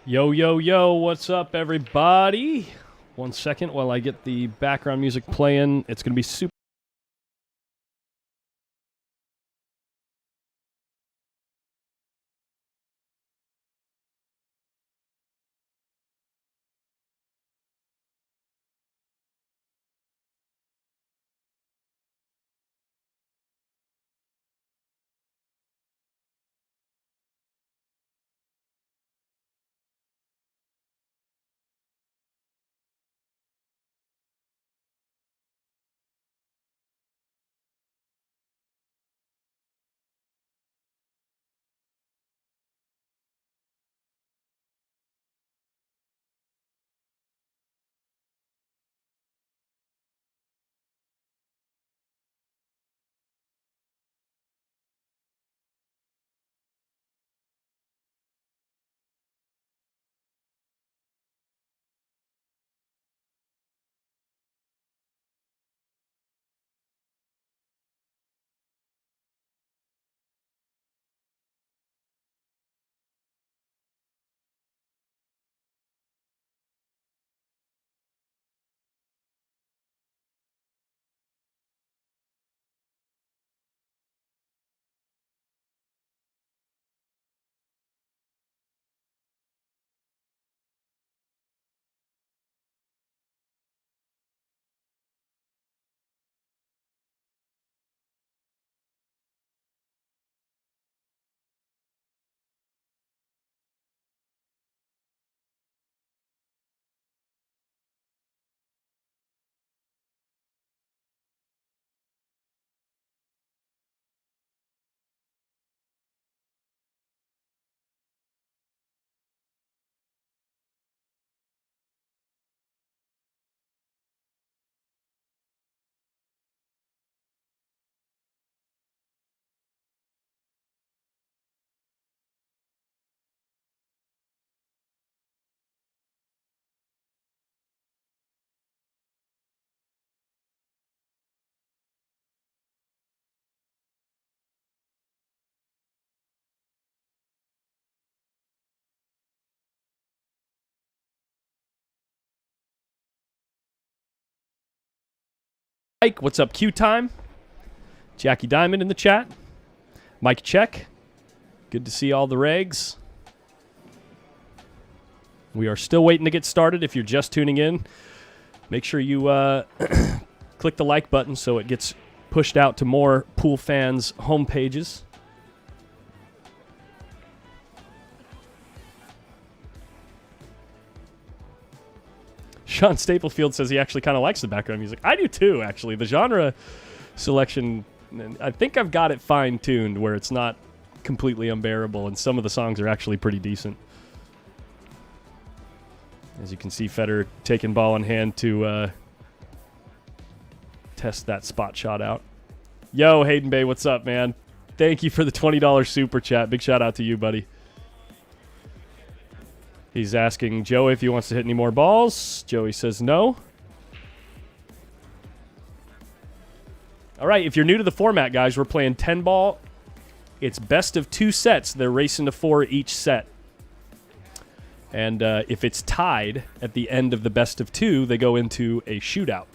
Yo, yo, yo, what's up, everybody? 1 second while I get the background music playing. It's going to be super. Mike, what's up, Q time? Jackie Diamond in the chat. Mike check. Good to see all the regs. We are still waiting to get started. If you're just tuning in, make sure you click the like button so it gets pushed out to more pool fans' home pages. Sean Staplefield says he actually kind of likes the background music. I do too, actually. The genre selection, I think I've got it fine-tuned where it's not completely unbearable, and some of the songs are actually pretty decent. As you can see, Fedor taking ball in hand to test that spot shot out. Yo, Hayden Bay, what's up, man? Thank you for the $20 super chat. Big shout out to you, buddy. He's asking Joey if he wants to hit any more balls. Joey says no. All right, if you're new to the format, guys, we're playing 10 ball. It's best of 2 sets. They're racing to 4 each set. And if it's tied at the end of the best of 2, they go into a shootout.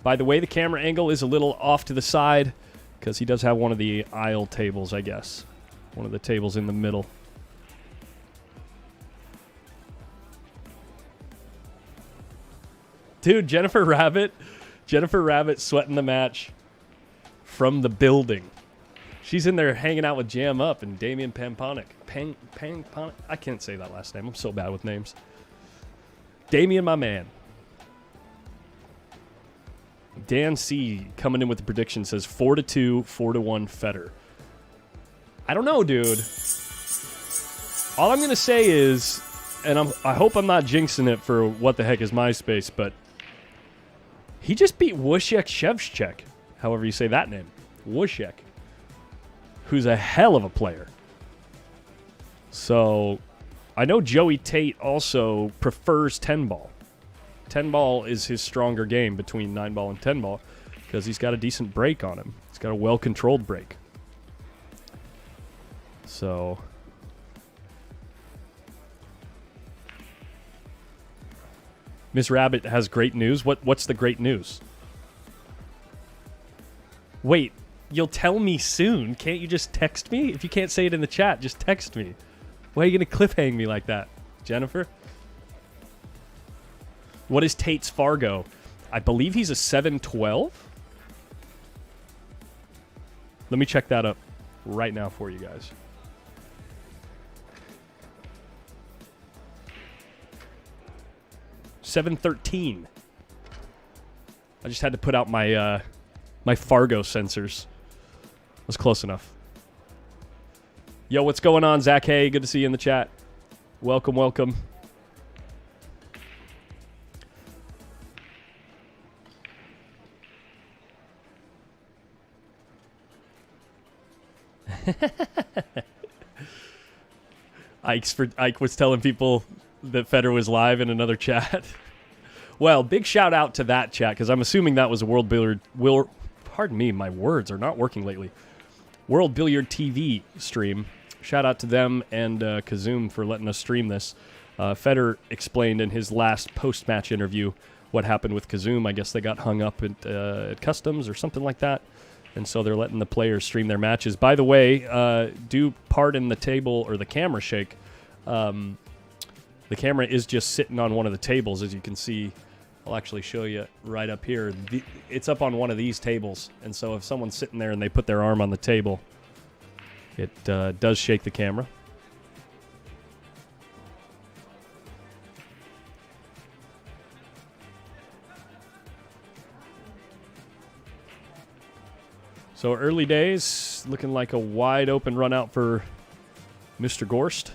By the way, the camera angle is a little off to the side because he does have one of the aisle tables, I guess. One of the tables in the middle. Dude, Jennifer Rabbit sweating the match from the building. She's in there hanging out with Jam Up and Damian Pamponic. Pamponic? I can't say that last name. I'm so bad with names. Damian, my man. Dan C. coming in with the prediction says 4-2, 4-1 Fedor. I don't know, dude. All I'm going to say is, and I hope I'm not jinxing it for what the heck is MySpace, but he just beat Wojciech Szewczak, however you say that name. Wojciech, who's a hell of a player. So I know Joey Tate also prefers 10 ball. 10 ball is his stronger game between 9 ball and 10 ball because he's got a decent break on him. He's got a well-controlled break. So Miss Rabbit has great news. What's the great news? Wait, you'll tell me soon. Can't you just text me? If you can't say it in the chat, just text me. Why are you going to cliffhang me like that, Jennifer? What is Tate's Fargo? I believe he's a 712. Let me check that up right now for you guys. $713. I just had to put out my my Fargo sensors. Was close enough. Yo, what's going on, Zach? Hey, good to see you in the chat. Welcome, welcome. Ike was telling people that Fedor was live in another chat. Well, big shout out to that chat, because I'm assuming that was a World Billiard... pardon me, my words are not working lately. World Billiard TV stream. Shout out to them and Kazoom for letting us stream this. Fedor explained in his last post-match interview what happened with Kazoom. I guess they got hung up at customs or something like that. And so they're letting the players stream their matches. By the way, do pardon the table or the camera shake. The camera is just sitting on one of the tables, as you can see. I'll actually show you right up here. It's up on one of these tables. And so if someone's sitting there and they put their arm on the table, it does shake the camera. So early days, looking like a wide open run out for Mr. Gorst.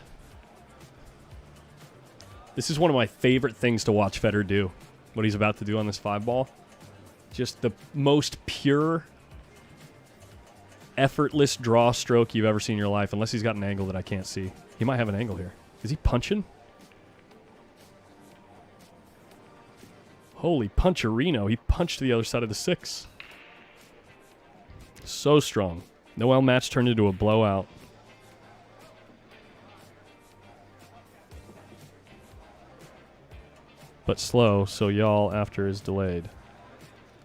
This is one of my favorite things to watch Fedor do, what he's about to do on this 5-ball. Just the most pure, effortless draw stroke you've ever seen in your life, unless he's got an angle that I can't see. He might have an angle here. Is he punching? Holy puncherino. He punched the other side of the 6. So strong. Noel match turned into a blowout. But slow, so y'all after is delayed.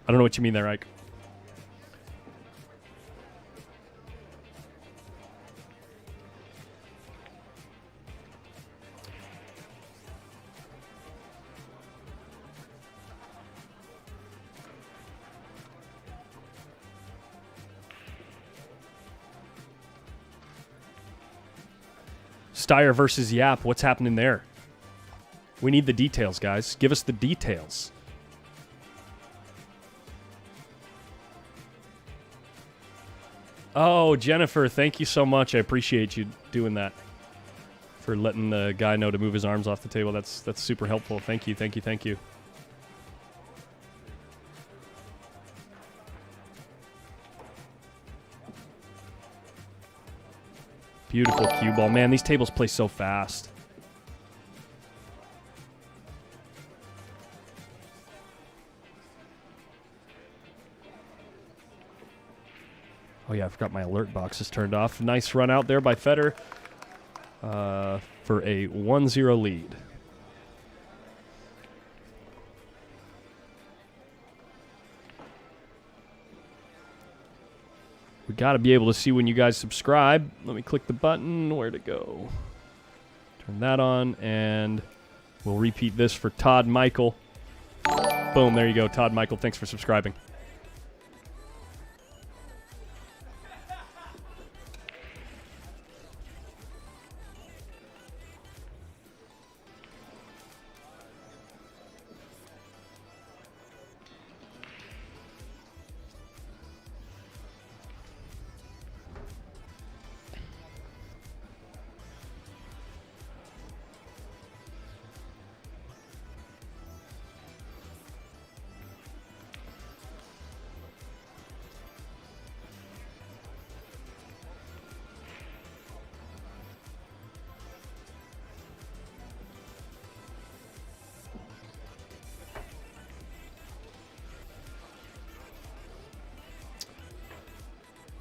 I don't know what you mean there, Ike. Steyer versus Yap. What's happening there? We need the details, guys. Give us the details. Oh, Jennifer, thank you so much. I appreciate you doing that. For letting the guy know to move his arms off the table. That's super helpful. Thank you, thank you, thank you. Beautiful cue ball. Man, these tables play so fast. Oh yeah, I forgot my alert box is turned off. Nice run out there by Fedor for a 1-0 lead. We got to be able to see when you guys subscribe. Let me click the button. Where to go? Turn that on, and we'll repeat this for Todd Michael. Boom, there you go, Todd Michael. Thanks for subscribing.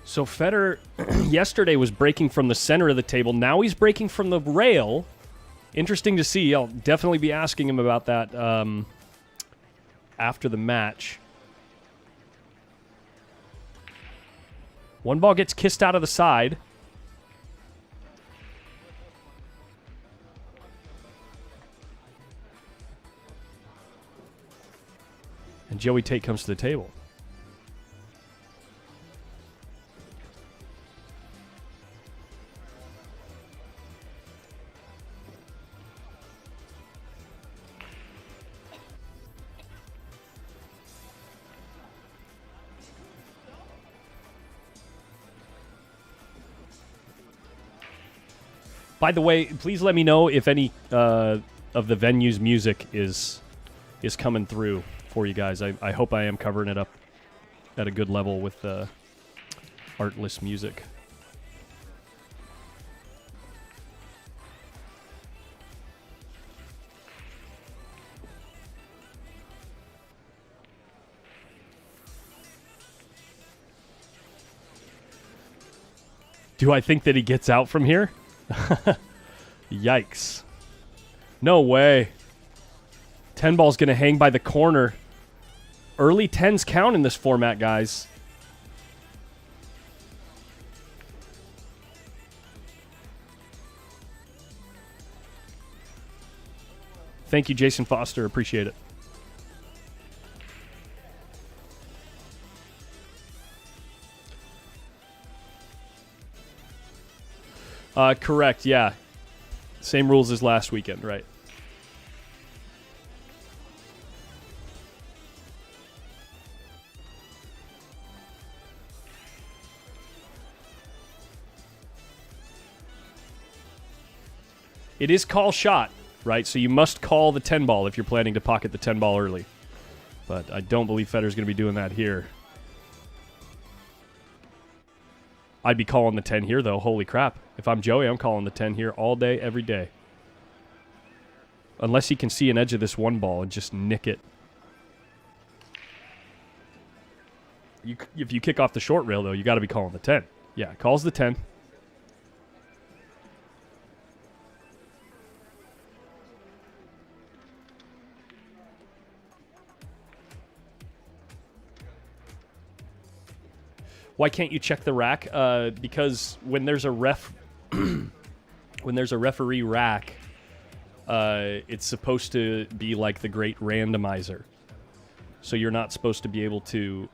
So Fedor yesterday was breaking from the center of the table. Now he's breaking from the rail. Interesting to see. I'll definitely be asking him about that after the match. One ball gets kissed out of the side. And Joey Tate comes to the table. By the way, please let me know if any of the venue's music is coming through for you guys. I hope I am covering it up at a good level with artless music. Do I think that he gets out from here? Yikes. No way. 10 ball's going to hang by the corner. Early 10s count in this format, guys. Thank you, Jason Foster. Appreciate it. Correct, yeah. Same rules as last weekend, right? It is call shot, right? So you must call the 10 ball if you're planning to pocket the 10 ball early. But I don't believe Federer's going to be doing that here. I'd be calling the 10 here, though. Holy crap. If I'm Joey, I'm calling the 10 here all day, every day. Unless he can see an edge of this one ball and just nick it. If you kick off the short rail, though, you got to be calling the 10. Yeah, calls the 10. Why can't you check the rack? Because when there's a when there's a referee rack, it's supposed to be like the great randomizer. So you're not supposed to be able to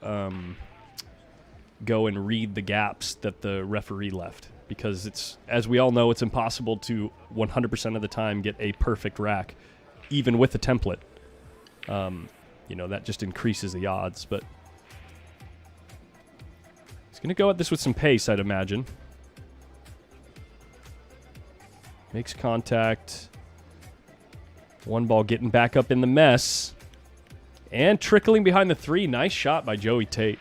go and read the gaps that the referee left, because it's, as we all know, it's impossible to 100% of the time get a perfect rack, even with a template. You know, that just increases the odds, but. He's going to go at this with some pace, I'd imagine. Makes contact. One ball getting back up in the mess. And trickling behind the 3. Nice shot by Joey Tate.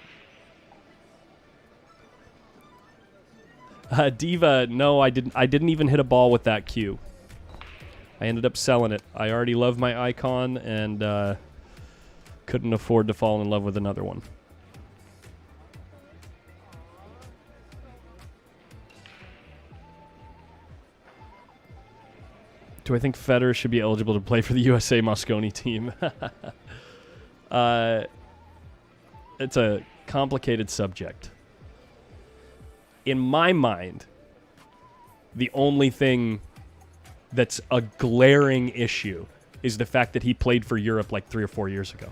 Diva, no, I didn't even hit a ball with that cue. I ended up selling it. I already love my icon and couldn't afford to fall in love with another one. Do I think Federer should be eligible to play for the USA Mosconi team? It's a complicated subject. In my mind, the only thing that's a glaring issue is the fact that he played for Europe like 3 or 4 years ago.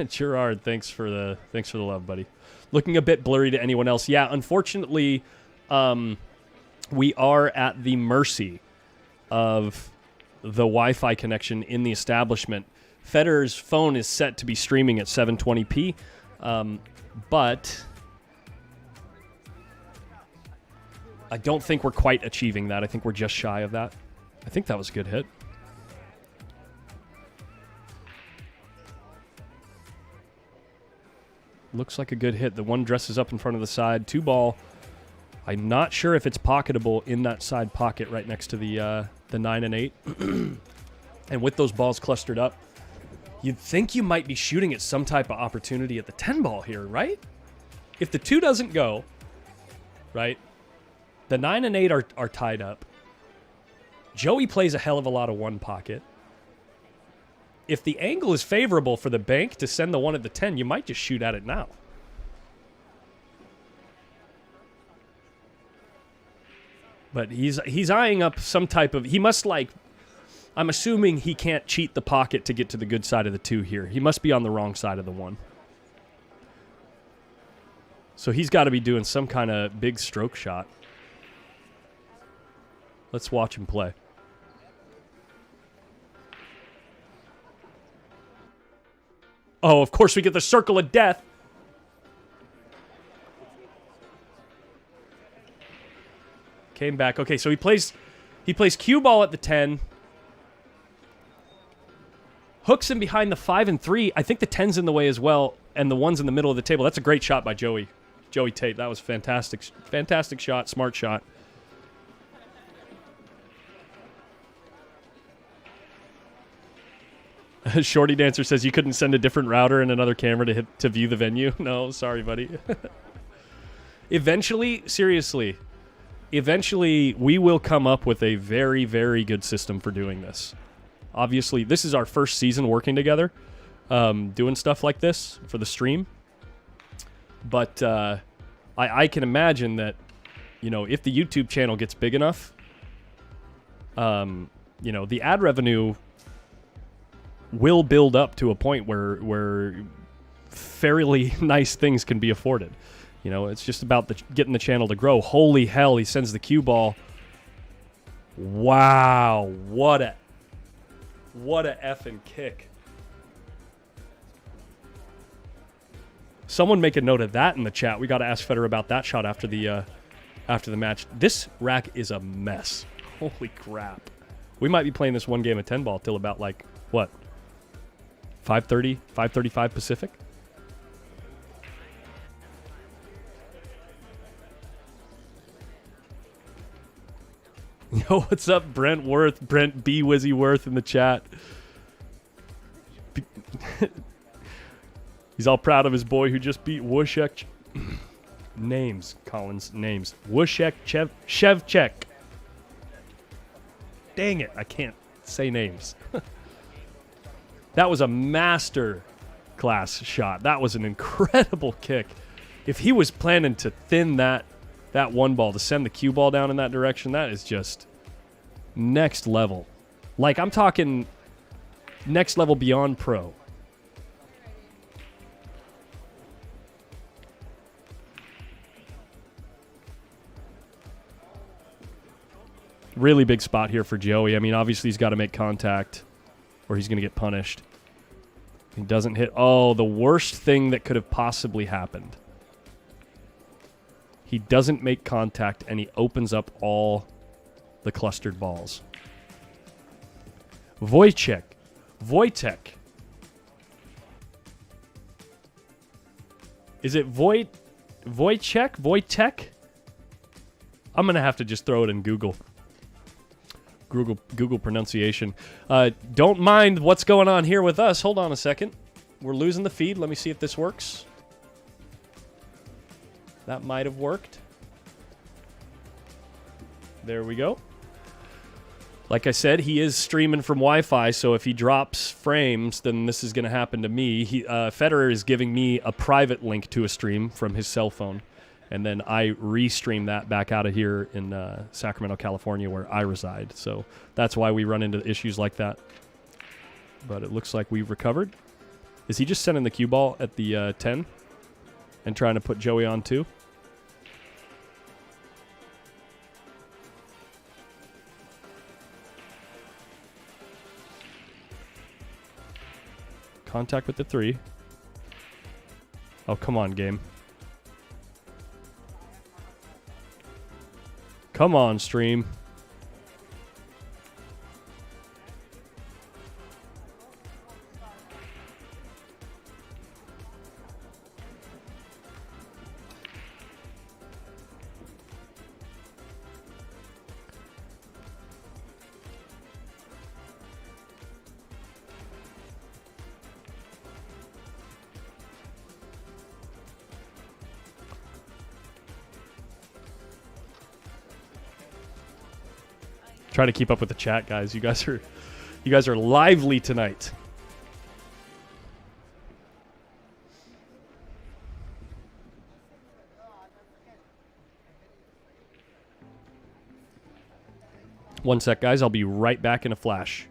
Gerard, thanks for the love, buddy. Looking a bit blurry to anyone else. Yeah, unfortunately, we are at the mercy of the Wi-Fi connection in the establishment. Federer's phone is set to be streaming at 720p, but I don't think we're quite achieving that. I think we're just shy of that. I think that was a good hit. Looks like a good hit. The one dresses up in front of the side. 2 ball. I'm not sure if it's pocketable in that side pocket right next to the 9 and 8. And with those balls clustered up, you'd think you might be shooting at some type of opportunity at the 10 ball here, right? if the 2 doesn't go, right, the 9 and 8 are tied up. Joey plays a hell of a lot of 1 pocket. If the angle is favorable for the bank to send the 1 at the 10, you might just shoot at it now. But he's eyeing up some type of... He must, like... I'm assuming he can't cheat the pocket to get to the good side of the 2 here. He must be on the wrong side of the 1. So he's got to be doing some kind of big stroke shot. Let's watch him play. Oh, of course we get the circle of death. Came back. Okay, so he plays cue ball at the 10. Hooks him behind the 5 and 3. I think the 10's in the way as well, and the 1's in the middle of the table. That's a great shot by Joey Tate. That was fantastic. Fantastic shot, smart shot. Shorty Dancer says you couldn't send a different router and another camera to view the venue. No, sorry, buddy. Eventually, seriously, we will come up with a very, very good system for doing this. Obviously, this is our first season working together, doing stuff like this for the stream. But I can imagine that, you know, if the YouTube channel gets big enough, you know, the ad revenue will build up to a point where fairly nice things can be afforded. You know, it's just about getting the channel to grow. Holy hell, he sends the cue ball. Wow, what a effing kick. Someone make a note of that in the chat. We got to ask Fedor about that shot after the match. This rack is a mess. Holy crap. We might be playing this one game of 10 ball till about, like, what? 5:30, 5:35 Pacific? Yo, what's up, Brent B. Wizzy Worth in the chat. He's all proud of his boy who just beat Wushek. Names, Collins, names. Wushek Shevchek. Dang it, I can't say names. That was a master class shot. That was an incredible kick. If he was planning to thin that 1 ball to send the cue ball down in that direction, that is just next level. Like, I'm talking next level beyond pro. Really big spot here for Joey. I mean, obviously he's got to make contact or he's going to get punished. He doesn't hit. Oh, the worst thing that could have possibly happened. He doesn't make contact, and he opens up all the clustered balls. Wojtek. Is it Wojtek? I'm going to have to just throw it in Google pronunciation. Don't mind what's going on here with us. Hold on a second. We're losing the feed. Let me see if this works. That might have worked. There we go. Like I said, he is streaming from Wi-Fi, so if he drops frames, then this is going to happen to me. Federer is giving me a private link to a stream from his cell phone, and then I restream that back out of here in Sacramento, California, where I reside. So that's why we run into issues like that. But it looks like we've recovered. Is he just sending the cue ball at the 10 and trying to put Joey on 2? Contact with the 3. Oh, come on, game. Come on, stream. Try to keep up with the chat, guys. You guys are lively tonight. One sec, guys. I'll be right back in a flash.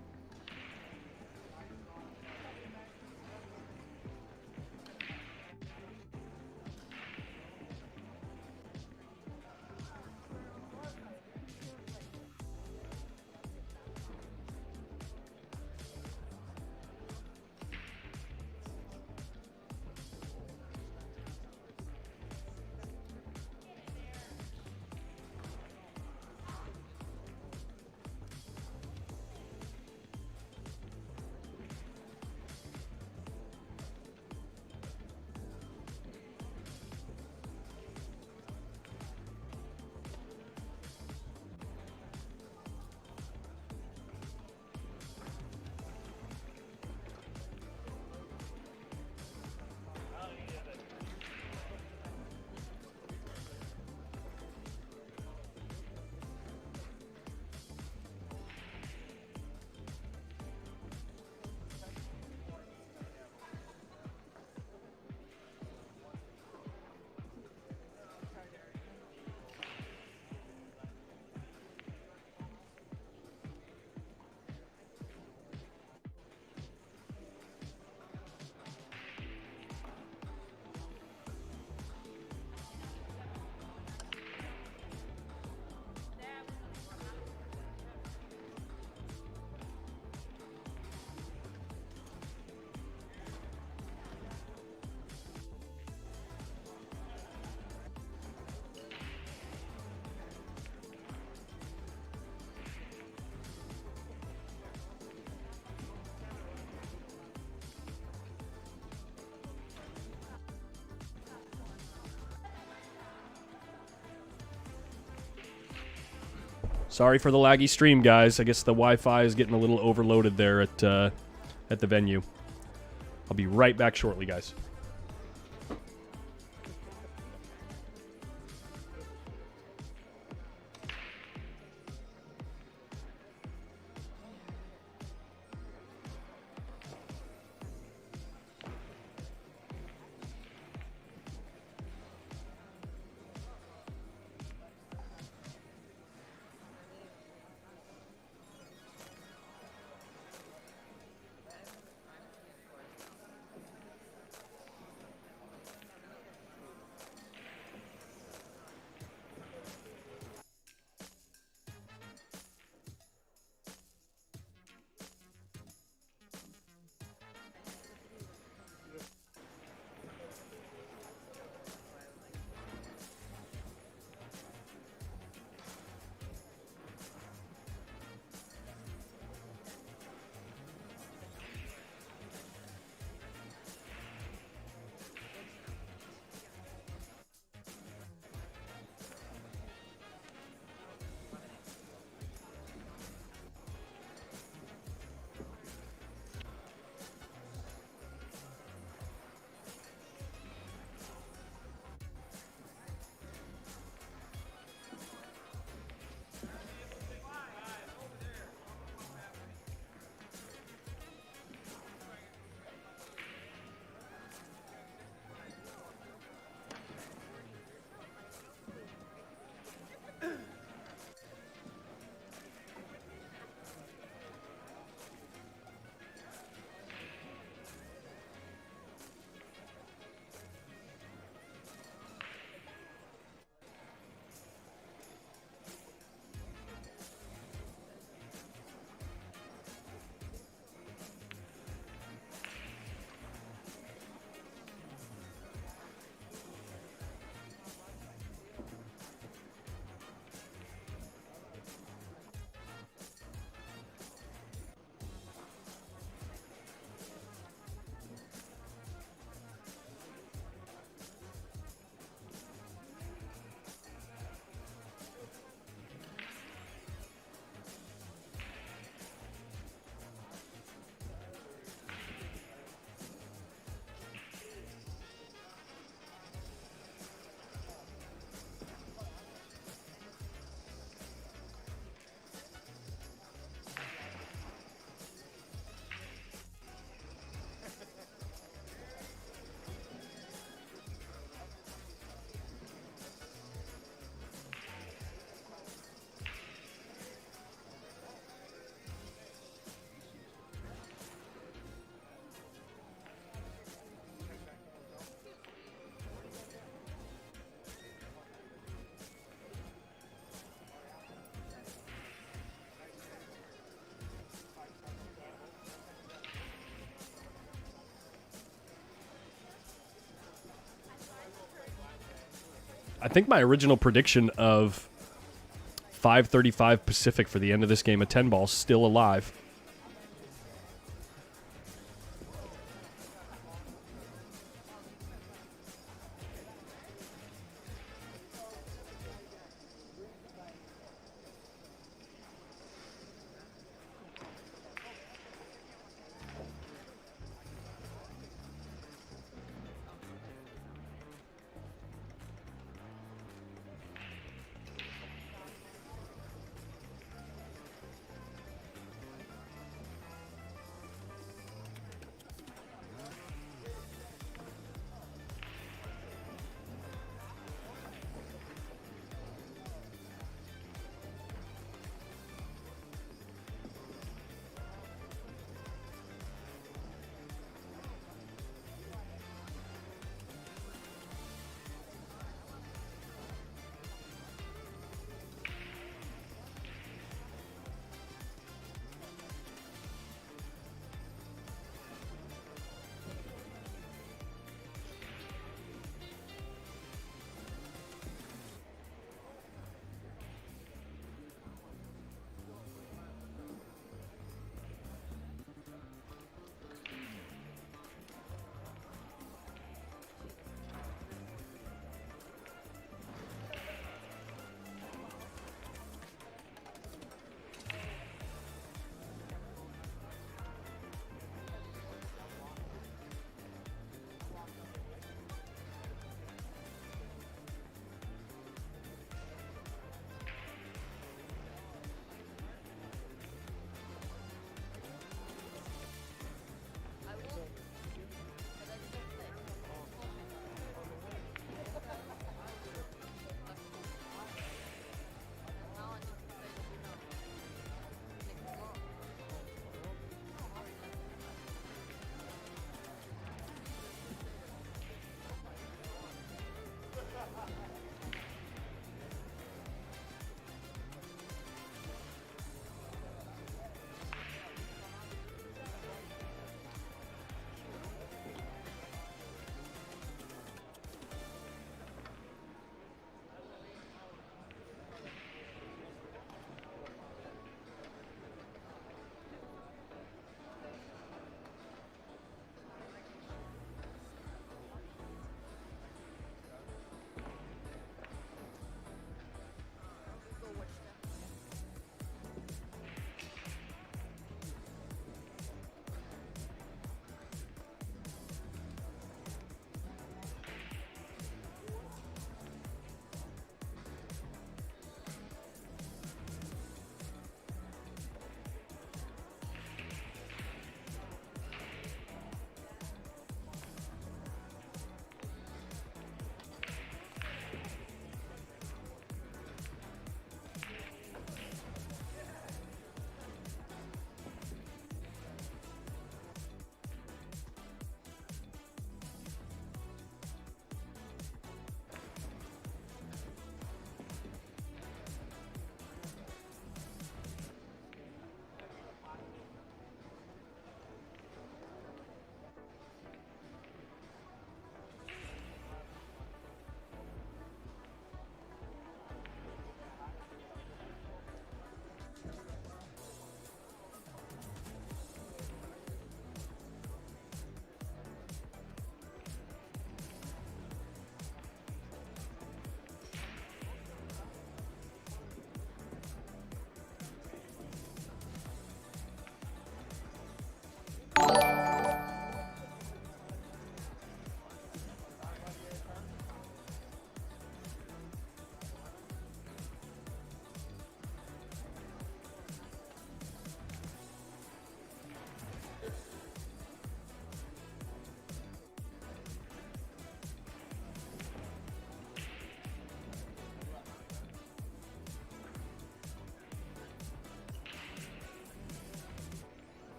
Sorry for the laggy stream, guys. I guess the Wi-Fi is getting a little overloaded there at the venue. I'll be right back shortly, guys. I think my original prediction of 5:35 Pacific for the end of this game of 10 ball still alive.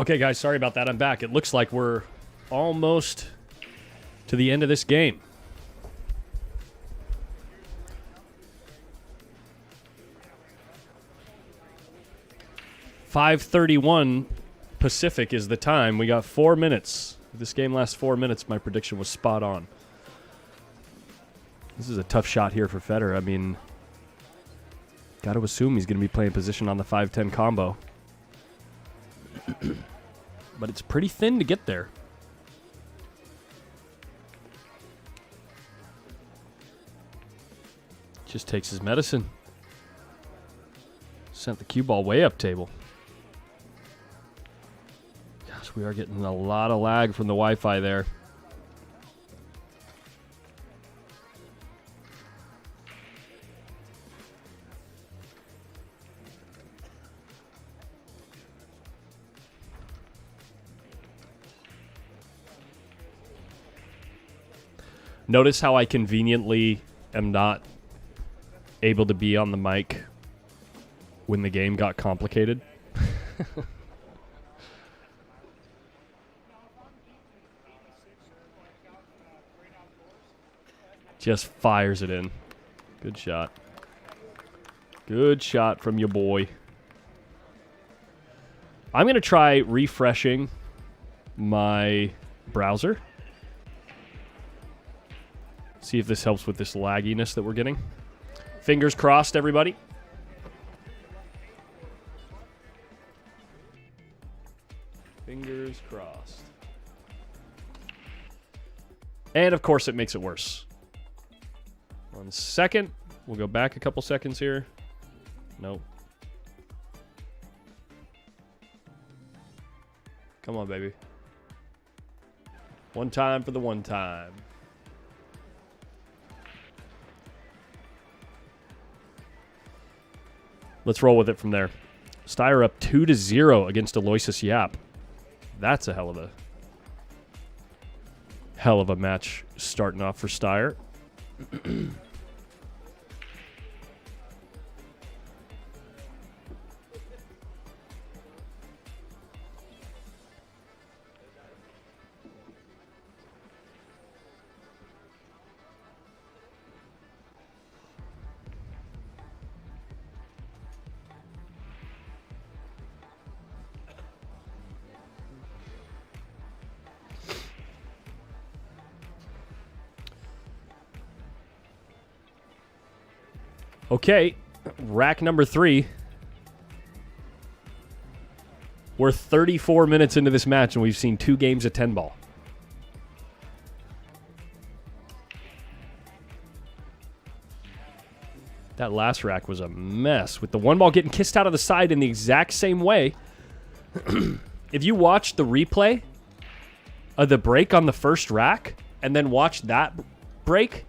Okay, guys, sorry about that. I'm back. It looks like we're almost to the end of this game. $5:31 Pacific is the time. We got 4 minutes. If this game lasts 4 minutes, my prediction was spot on. This is a tough shot here for Fedor. I mean, got to assume he's going to be playing position on the 5-10 combo. But it's pretty thin to get there. Just takes his medicine. Sent the cue ball way up table. Gosh, we are getting a lot of lag from the Wi-Fi there. Notice how I conveniently am not able to be on the mic when the game got complicated. Just fires it in. Good shot. Good shot from your boy. I'm going to try refreshing my browser. See if this helps with this lagginess that we're getting. Fingers crossed, everybody. Fingers crossed. And, of course, it makes it worse. 1 second. We'll go back a couple seconds here. Nope. Come on, baby. One time for the one time. Let's roll with it from there. Steyer up 2-0 against Aloysius Yap. That's a hell of a match starting off for Steyer. Okay, rack number 3. We're 34 minutes into this match, and we've seen 2 games of 10 ball. That last rack was a mess, with the 1 ball getting kissed out of the side in the exact same way. If you watch the replay of the break on the first rack, and then watch that break,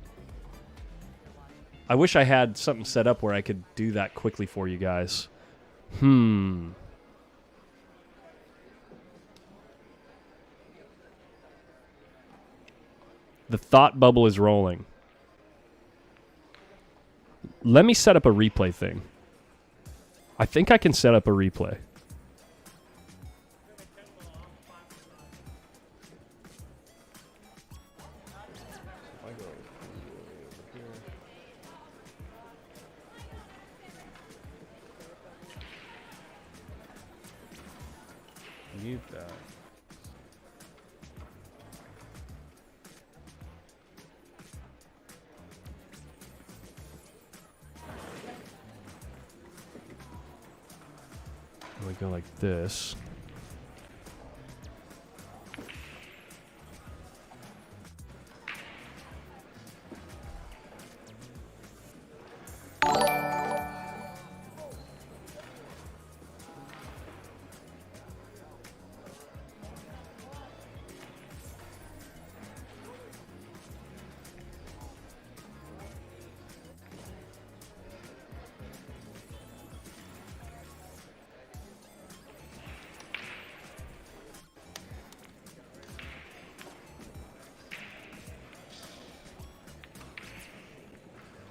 I wish I had something set up where I could do that quickly for you guys. The thought bubble is rolling. Let me set up a replay thing. I think I can set up a replay. Mute that. We go like this.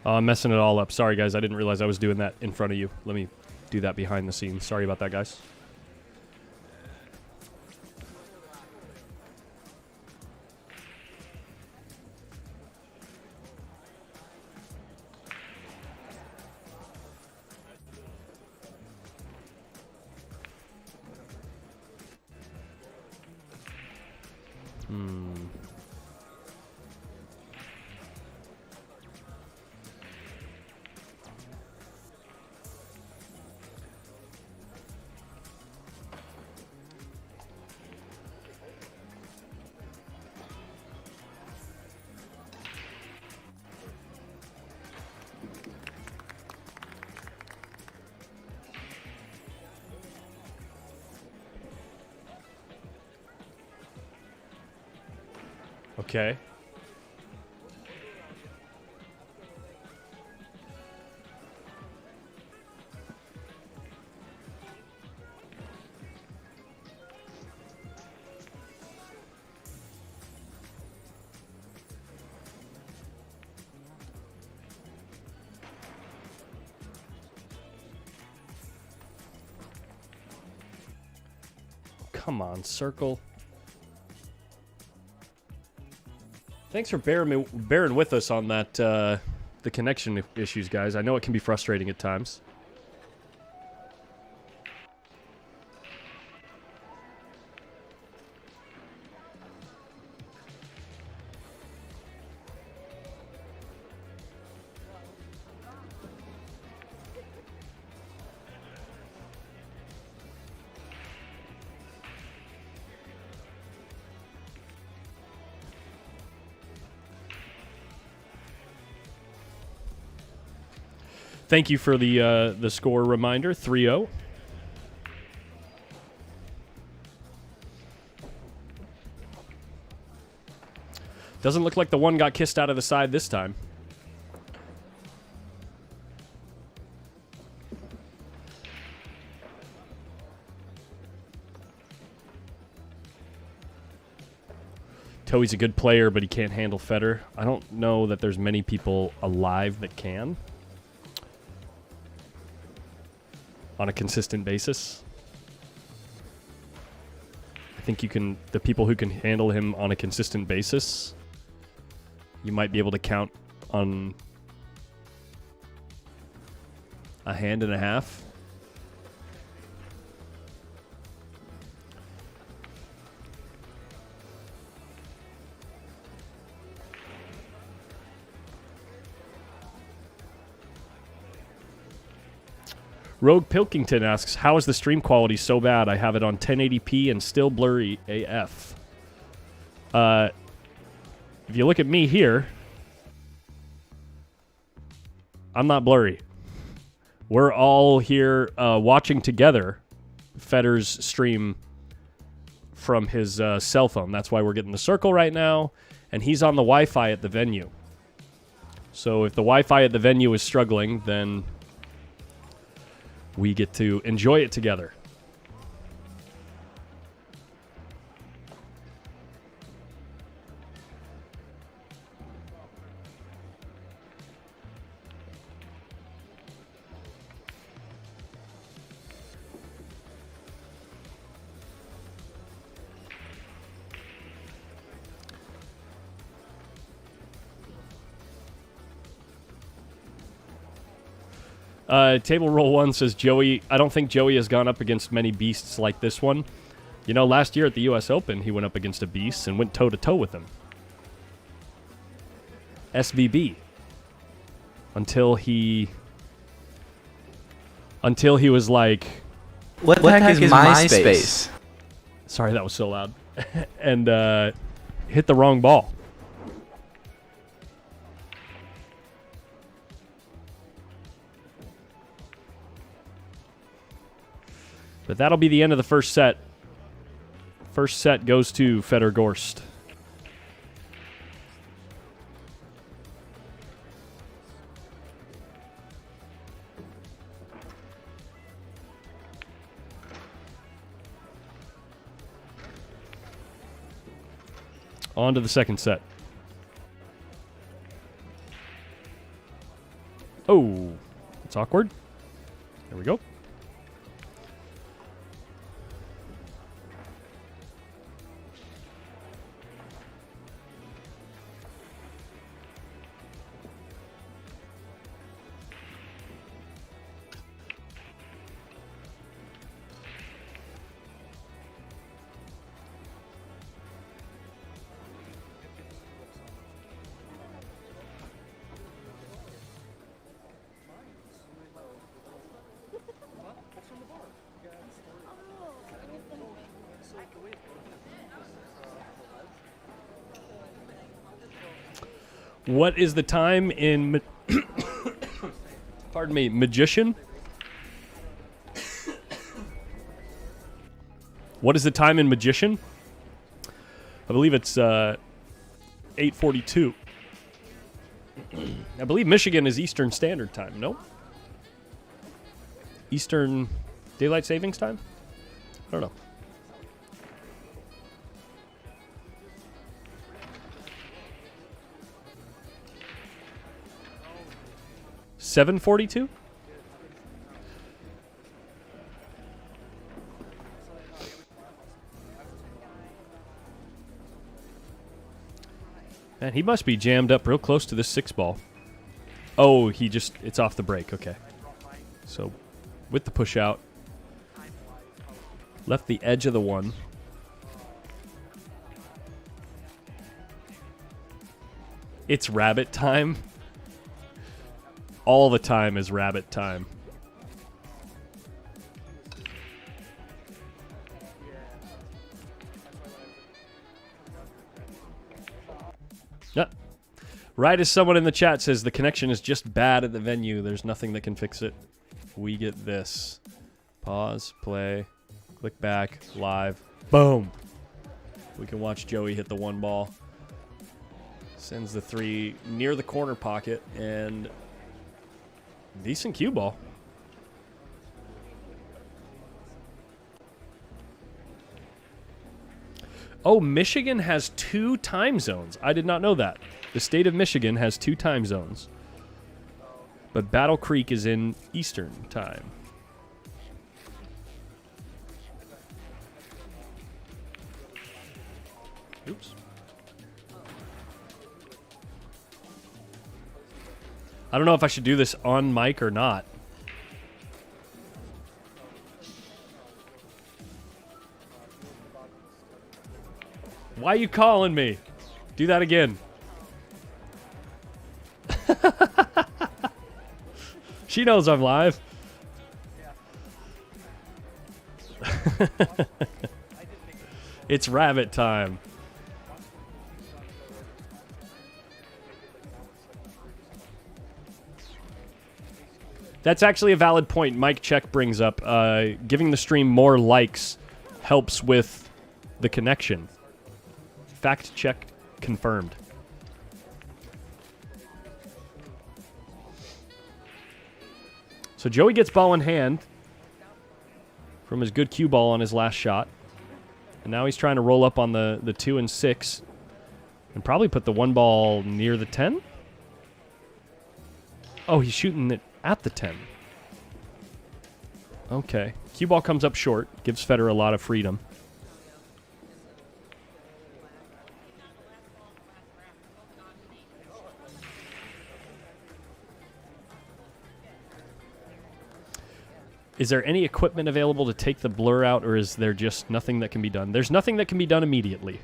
Oh, I'm messing it all up. Sorry, guys. I didn't realize I was doing that in front of you. Let me do that behind the scenes. Sorry about that, guys. Okay. Come on, circle. Thanks for bearing with us on that, the connection issues, guys. I know it can be frustrating at times. Thank you for the score reminder, 3-0. Doesn't look like the one got kissed out of the side this time. Toey's a good player, but he can't handle Fedor. I don't know that there's many people alive that can. On a consistent basis. I think you can, the people who can handle him on a consistent basis, you might be able to count on a hand and a half. Rogue Pilkington asks, how is the stream quality so bad? I have it on 1080p and still blurry AF. If you look at me here, I'm not blurry. We're all here watching together Fedor's stream from his cell phone. That's why we're getting the circle right now. And he's on the Wi-Fi at the venue. So if the Wi-Fi at the venue is struggling, then we get to enjoy it together. Table Roll 1 says, Joey, I don't think Joey has gone up against many beasts like this one. You know, last year at the U.S. Open, he went up against a beast and went toe-to-toe with him. SVB. Until he was like... What the heck is MySpace? Sorry, that was so loud. And hit the wrong ball. But that'll be the end of the first set. First set goes to Fedor Gorst. On to the second set. Oh, it's awkward. There we go. What is the time in... pardon me, Magician? What is the time in Magician? I believe it's 8:42. I believe Michigan is Eastern Standard Time, no? Eastern Daylight Savings Time? I don't know. $7:42? Man, he must be jammed up real close to this 6-ball. Oh, it's off the break. Okay. So, with the push out, left the edge of the 1. It's rabbit time. All the time is rabbit time. Yeah. Right as someone in the chat says, the connection is just bad at the venue. There's nothing that can fix it. We get this. Pause, play, click back, live. Boom. We can watch Joey hit the 1 ball. Sends the 3 near the corner pocket, and decent cue ball. Oh, Michigan has 2 time zones. I did not know that. The state of Michigan has 2 time zones. But Battle Creek is in Eastern time. Oops. I don't know if I should do this on mic or not. Why are you calling me? Do that again. She knows I'm live. It's rabbit time. That's actually a valid point Mike Check brings up. Giving the stream more likes helps with the connection. Fact check confirmed. So Joey gets ball in hand from his good cue ball on his last shot. And now he's trying to roll up on the 2 and 6 and probably put the 1 ball near the 10. Oh, he's shooting it at the 10. Okay. Cue ball comes up short. Gives Fedor a lot of freedom. Is there any equipment available to take the blur out, or is there just nothing that can be done? There's nothing that can be done immediately.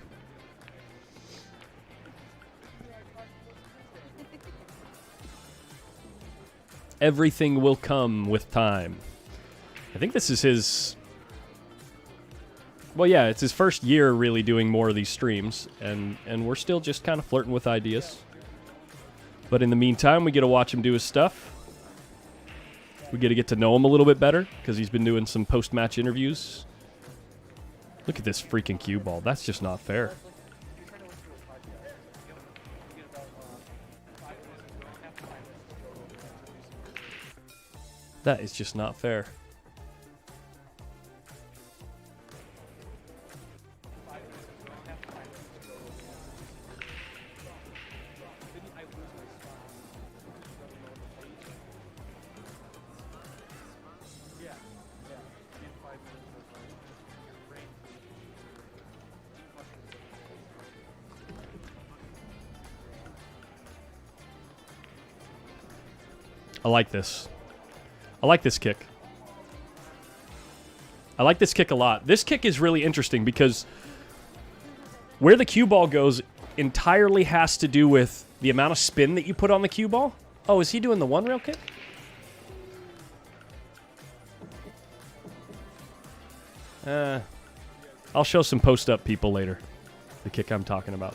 Everything will come with time. I think this is his... Well, yeah, it's his first year really doing more of these streams, and we're still just kind of flirting with ideas. But in the meantime, we get to watch him do his stuff. We get to know him a little bit better, because he's been doing some post-match interviews. Look at this freaking cue ball. That's just not fair. That is just not fair. I like this. I like this kick. I like this kick a lot. This kick is really interesting because where the cue ball goes entirely has to do with the amount of spin that you put on the cue ball. Oh, is he doing the 1-rail kick? I'll show some post-up people later. The kick I'm talking about.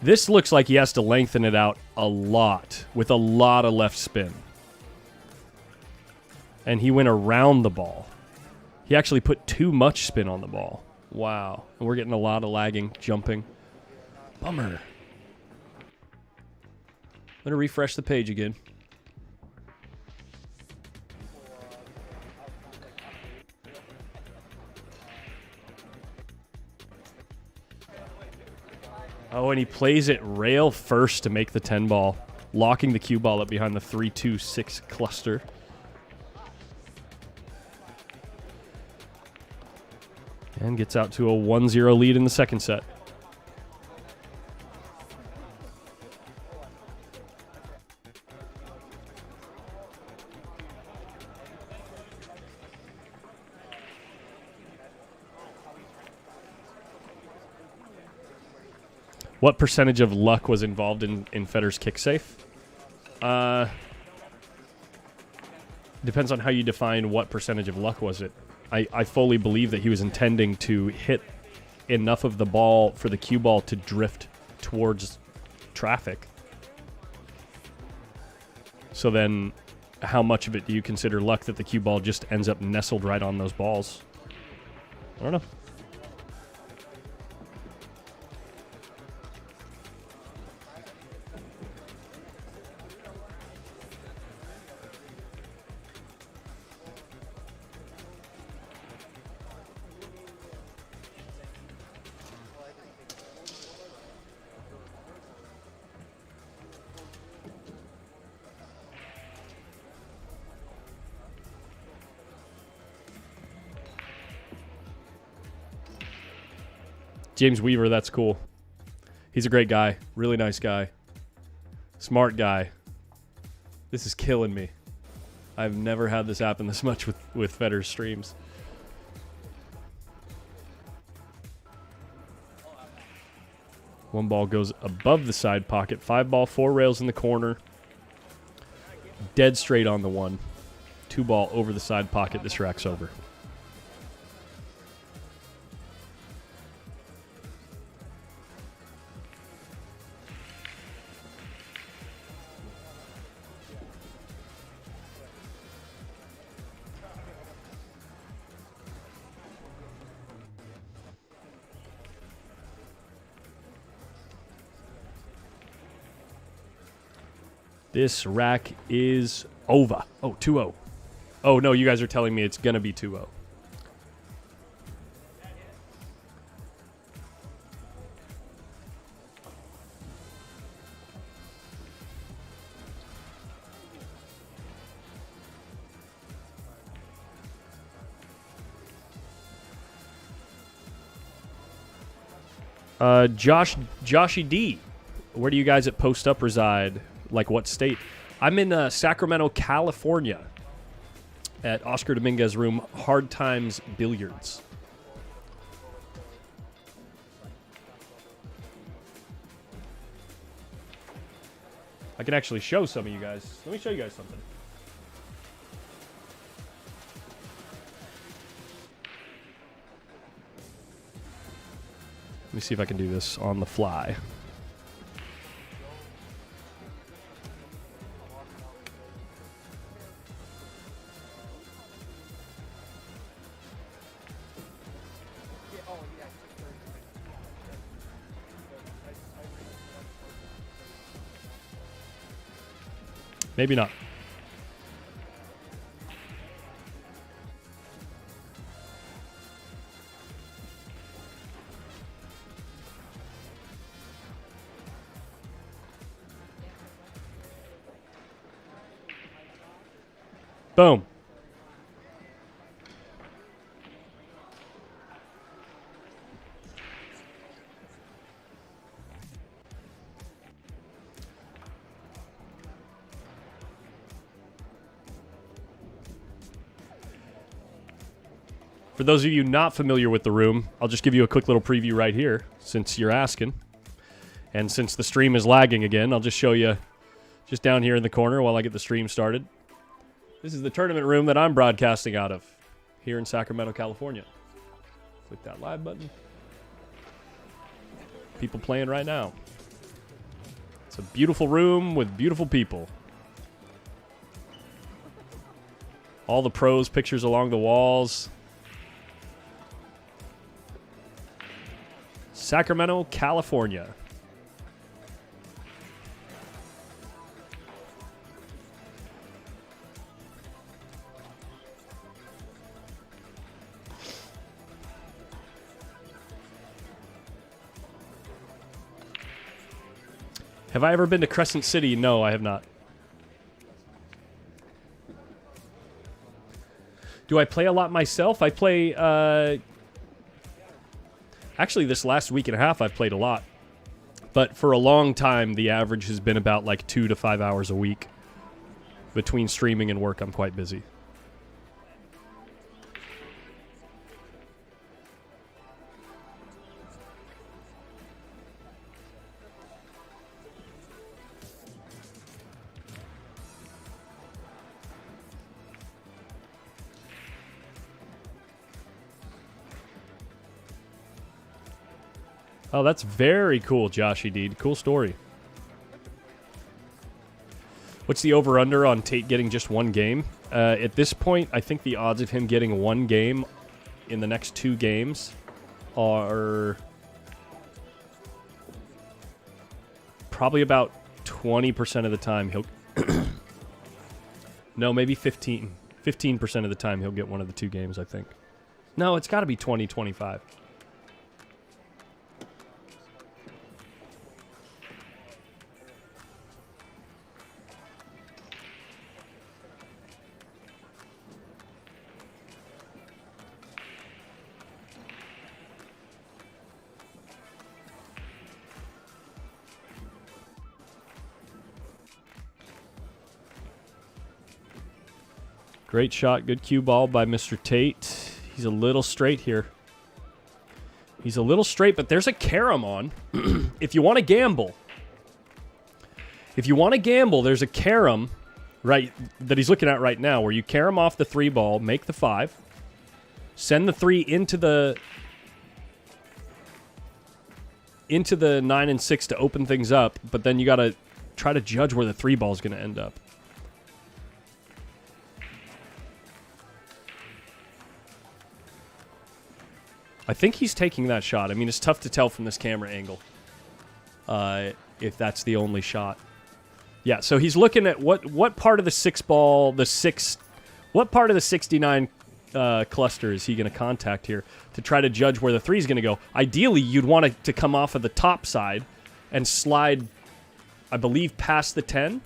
This looks like he has to lengthen it out a lot with a lot of left spin. And he went around the ball. He actually put too much spin on the ball. Wow. And we're getting a lot of lagging, jumping. Bummer. I'm going to refresh the page again. Oh, and he plays it rail first to make the 10 ball, locking the cue ball up behind the 3-2-6 cluster. And gets out to a 1-0 lead in the second set. What percentage of luck was involved in Federer's kick safe? Depends on how you define what percentage of luck was it. I fully believe that he was intending to hit enough of the ball for the cue ball to drift towards traffic. So then how much of it do you consider luck that the cue ball just ends up nestled right on those balls? I don't know. James Weaver, that's cool. He's a great guy. Really nice guy. Smart guy. This is killing me. I've never had this happen this much with Federer's streams. One ball goes above the side pocket. 5 ball, 4 rails in the corner. Dead straight on the one. 2 ball over the side pocket. This rack's over. This rack is over. Oh, 2-0. Oh, no, you guys are telling me it's going to be 2-0. Joshy D, where do you guys at Post Up reside? Like what state? I'm in Sacramento, California at Oscar Dominguez room, Hard Times Billiards. I can actually show some of you guys. Let me show you guys something. Let me see if I can do this on the fly. Maybe not. Boom. For those of you not familiar with the room, I'll just give you a quick little preview right here, since you're asking. And since the stream is lagging again, I'll just show you just down here in the corner while I get the stream started. This is the tournament room that I'm broadcasting out of. here in Sacramento, California. Click that live button. People playing right now. It's a beautiful room with beautiful people. All the pros, pictures along the walls. Sacramento, California. Have I ever been to Crescent City? No, I have not. Do I play a lot myself? I play, actually, this last week and a half, I've played a lot. But for a long time, the average has been about like 2 to 5 hours a week. Between streaming and work, I'm quite busy. Oh, that's very cool, Joshy Deed. Cool story. What's the over-under on Tate getting just one game? At this point, I think the odds of him getting one game in the next 2 games are probably about 20% of the time he'll... No, maybe 15. 15% of the time he'll get one of the 2 games, I think. No, it's got to be 20, 25. Great shot. Good cue ball by Mr. Tate. He's a little straight here. He's a little straight, but there's a carom on. If you want to gamble. If you want to gamble, there's a carom right that he's looking at right now where you carom off the 3 ball, make the 5, send the 3 into the 9 and 6 to open things up, but then you got to try to judge where the 3 ball is going to end up. I think he's taking that shot. I mean, it's tough to tell from this camera angle if that's the only shot. Yeah, so he's looking at what part of the 6 ball, what part of the 69 cluster is he going to contact here to try to judge where the 3 is going to go. Ideally, you'd want it to come off of the top side and slide, I believe, past the 10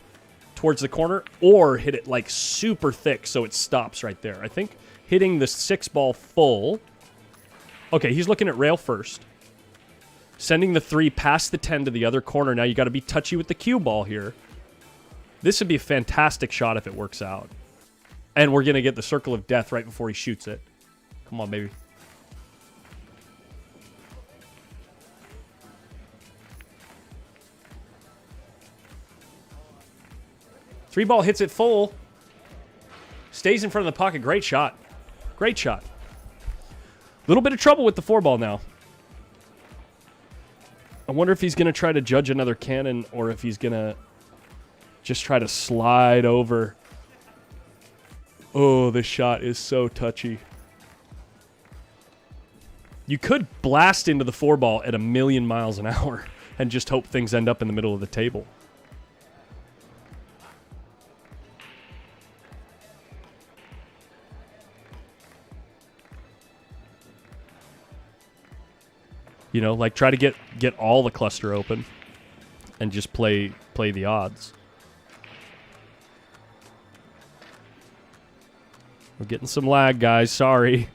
towards the corner, or hit it like super thick so it stops right there. I think hitting the 6 ball full... Okay, he's looking at rail first. Sending the 3 past the 10 to the other corner. Now you got to be touchy with the cue ball here. This would be a fantastic shot if it works out. And we're going to get the circle of death right before he shoots it. Come on, baby. Three ball hits it full. Stays in front of the pocket. Great shot. Great shot. Little bit of trouble with the 4 ball now. I wonder if he's going to try to judge another cannon or if he's going to just try to slide over. Oh, this shot is so touchy. You could blast into the 4 ball at 1,000,000 miles an hour and just hope things end up in the middle of the table. You know, like try to get all the cluster open and just play the odds. We're getting some lag, guys. Sorry.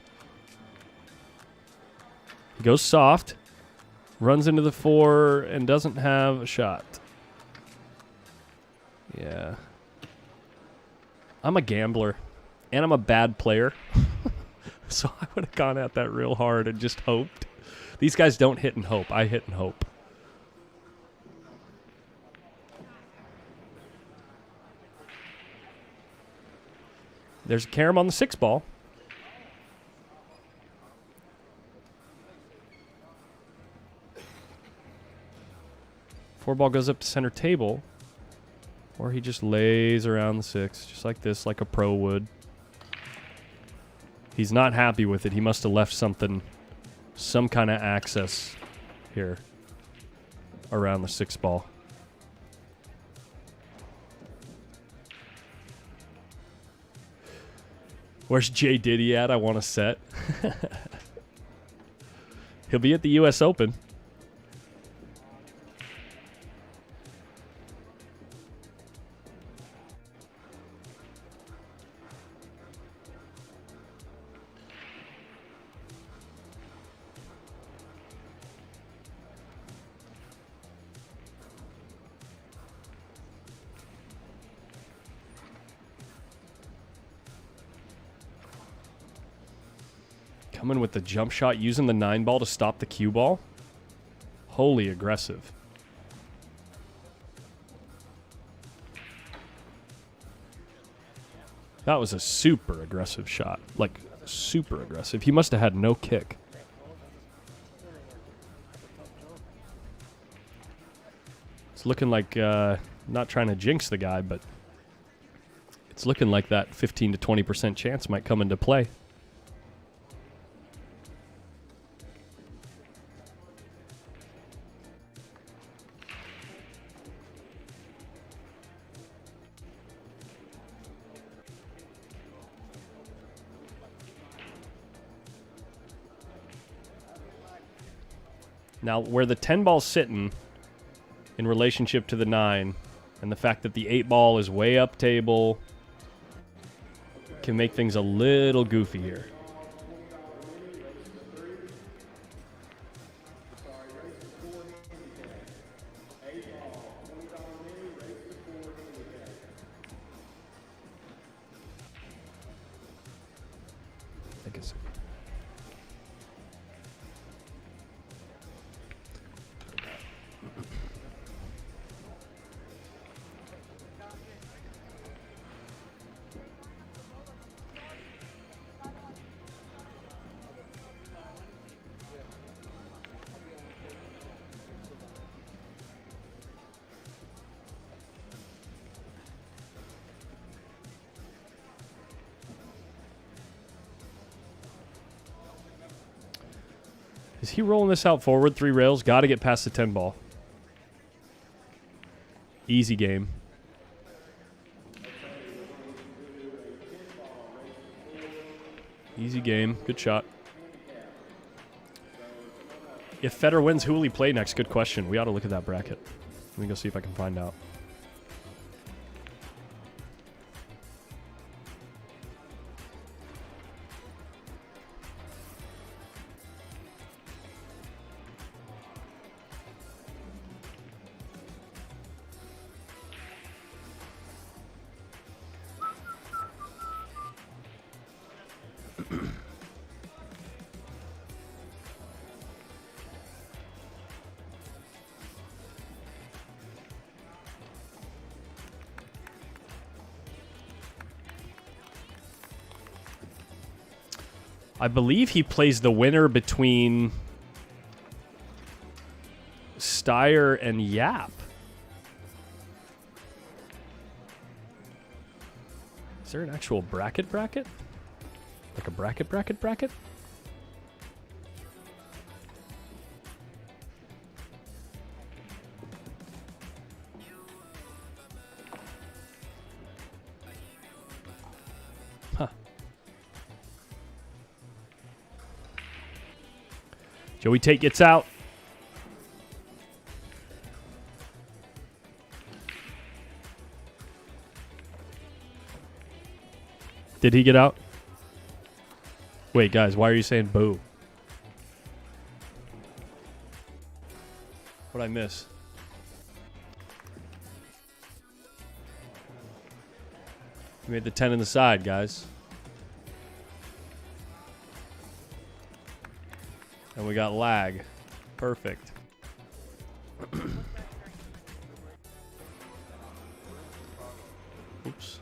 He goes soft, runs into the 4, and doesn't have a shot. Yeah. I'm a gambler, and I'm a bad player. So I would have gone at that real hard and just hoped. These guys don't hit and hope. I hit and hope. There's a carom on the 6 ball. 4 ball goes up to center table. Or he just lays around the 6, just like this, like a pro would. He's not happy with it. He must have left something, some kind of access here around the 6 ball. Where's Jay Diddy at? I want a set. He'll be at the U.S. Open. Coming with the jump shot, using the 9 ball to stop the cue ball. Wholly aggressive. That was a super aggressive shot. Like, super aggressive. He must have had no kick. It's looking like, not trying to jinx the guy, but it's looking like that 15 to 20% chance might come into play. Now, where the 10 ball's sitting in relationship to the 9, and the fact that the 8 ball is way up table, can make things a little goofy here. I guess. Is he rolling this out forward 3 rails? Got to get past the 10 ball. Easy game. Easy game. Good shot. If Fedor wins, who will he play next? Good question. We ought to look at that bracket. Let me go see if I can find out. I believe he plays the winner between Steyer and Yap. Is there an actual bracket? Like a bracket? Huh. Joey Tate gets out. Did he get out? Wait, guys, why are you saying boo? What'd I miss? You made the 10 in the side, guys. And we got lag. Perfect. Oops.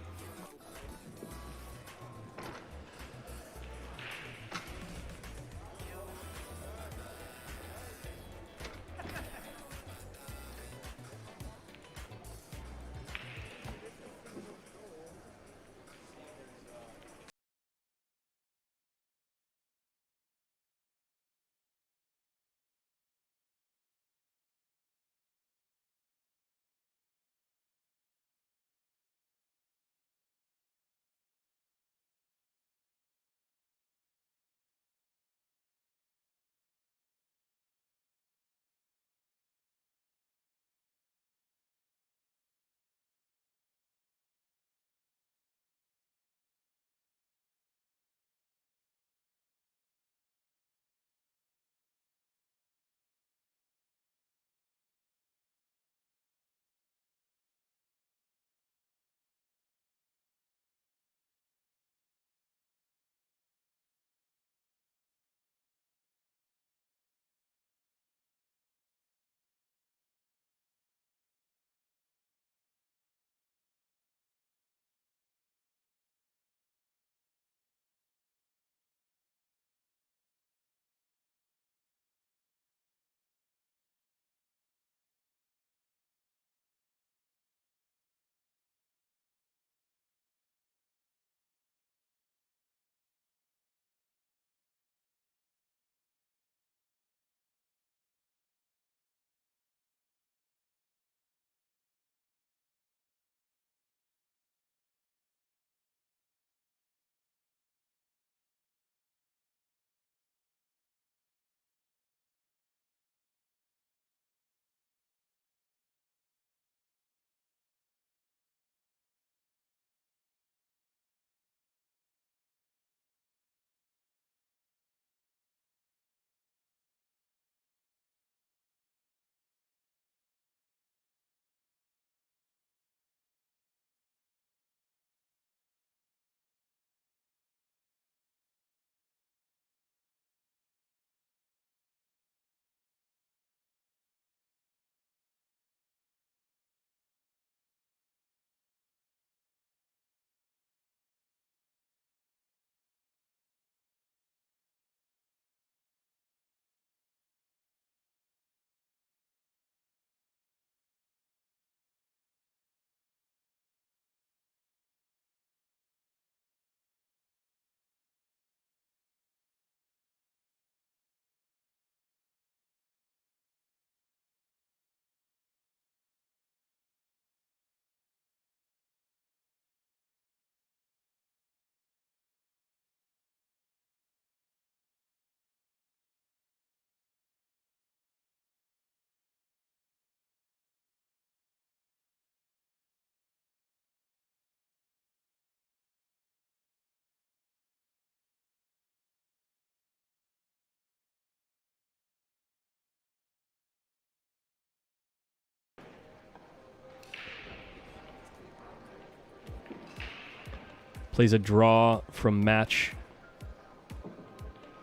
Plays a draw from match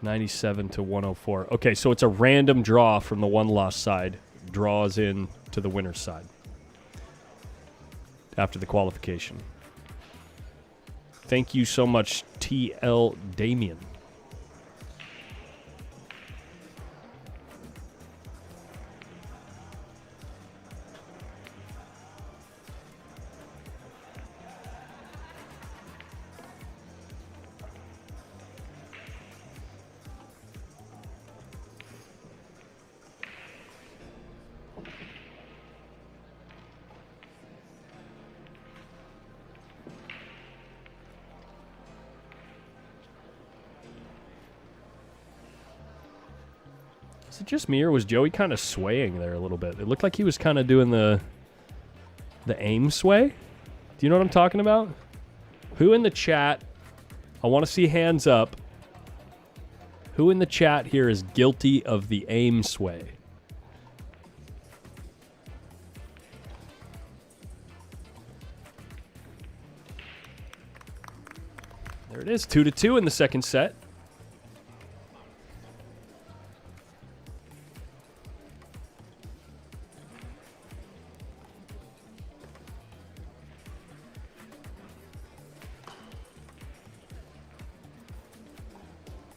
97 to 104. Okay, so it's a random draw from the one-loss side. Draws in to the winner's side after the qualification. Thank you so much, TL Damien. Is it just me, or was Joey kind of swaying there a little bit? It looked like he was kind of doing the aim sway. Do you know what I'm talking about? Who in the chat? I want to see hands up. Who in the chat here is guilty of the aim sway? There it is, 2-2 in the second set.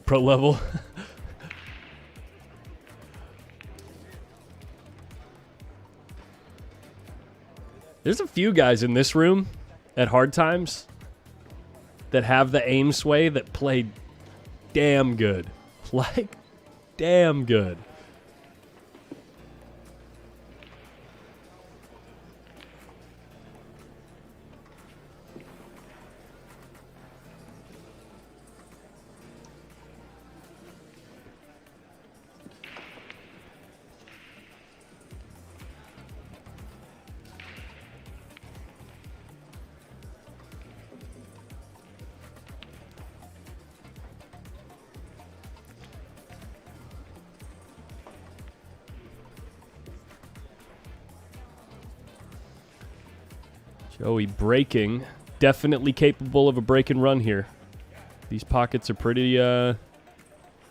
Pro level. There's a few guys in this room at Hard Times that have the aim sway that play damn good. Like, damn good. Joey breaking. Definitely capable of a break and run here. These pockets are pretty, I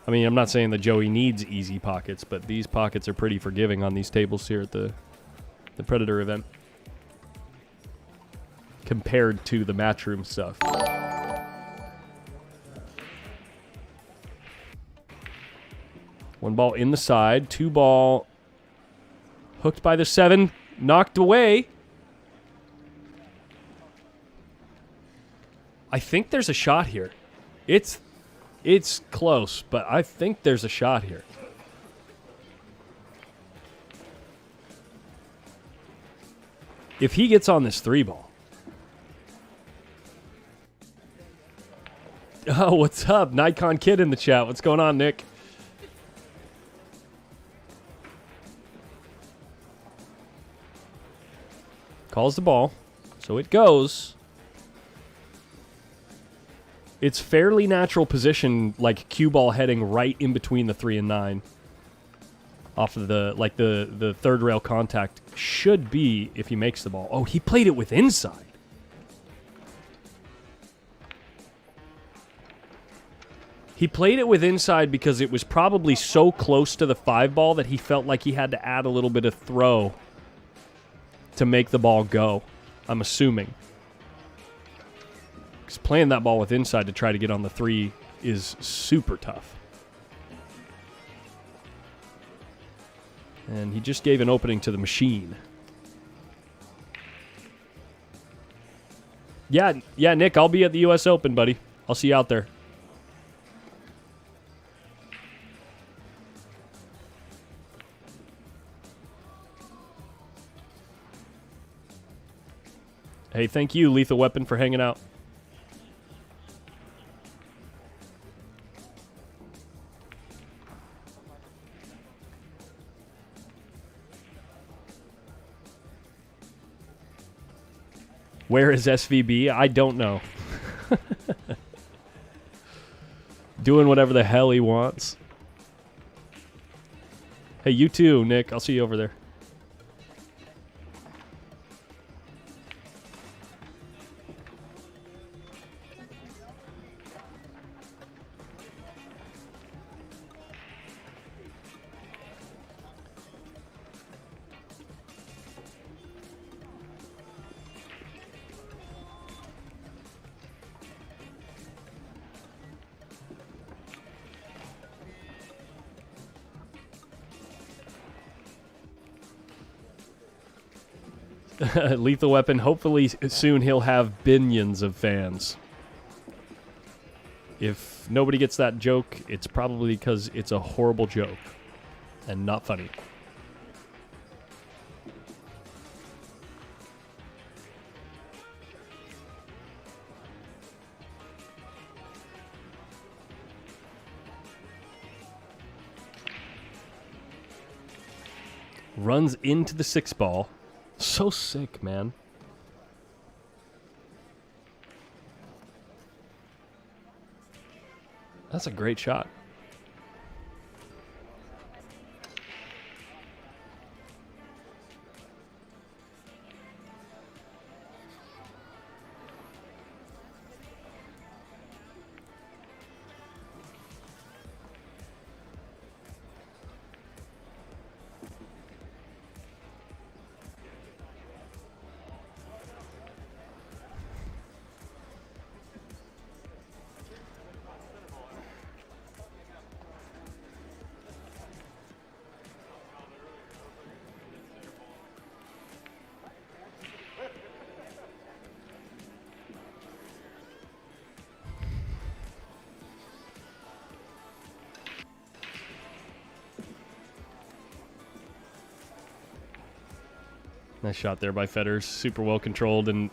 mean, I'm not saying that Joey needs easy pockets, but these pockets are pretty forgiving on these tables here at the Predator event compared to the Matchroom stuff. One ball in the side, two ball hooked by the 7, knocked away. I think there's a shot here. It's close, but I think there's a shot here. If he gets on this 3 ball. Oh, what's up? Nikon Kid in the chat. What's going on, Nick? Calls the ball. So it goes. It's fairly natural position, like cue ball heading right in between the 3 and 9. Off of the third rail contact should be if he makes the ball. Oh, he played it with inside. He played it with inside because it was probably so close to the 5 ball that he felt like he had to add a little bit of throw to make the ball go, I'm assuming. Because playing that ball with inside to try to get on the 3 is super tough. And he just gave an opening to the machine. Yeah, Nick, I'll be at the U.S. Open, buddy. I'll see you out there. Hey, thank you, Lethal Weapon, for hanging out. Where is SVB? I don't know. Doing whatever the hell he wants. Hey, you too, Nick. I'll see you over there. Lethal Weapon. Hopefully soon he'll have billions of fans. If nobody gets that joke, it's probably because it's a horrible joke and not funny. Runs into the 6-ball. So sick, man. That's a great shot. Nice shot there by Fedor. Super well controlled, and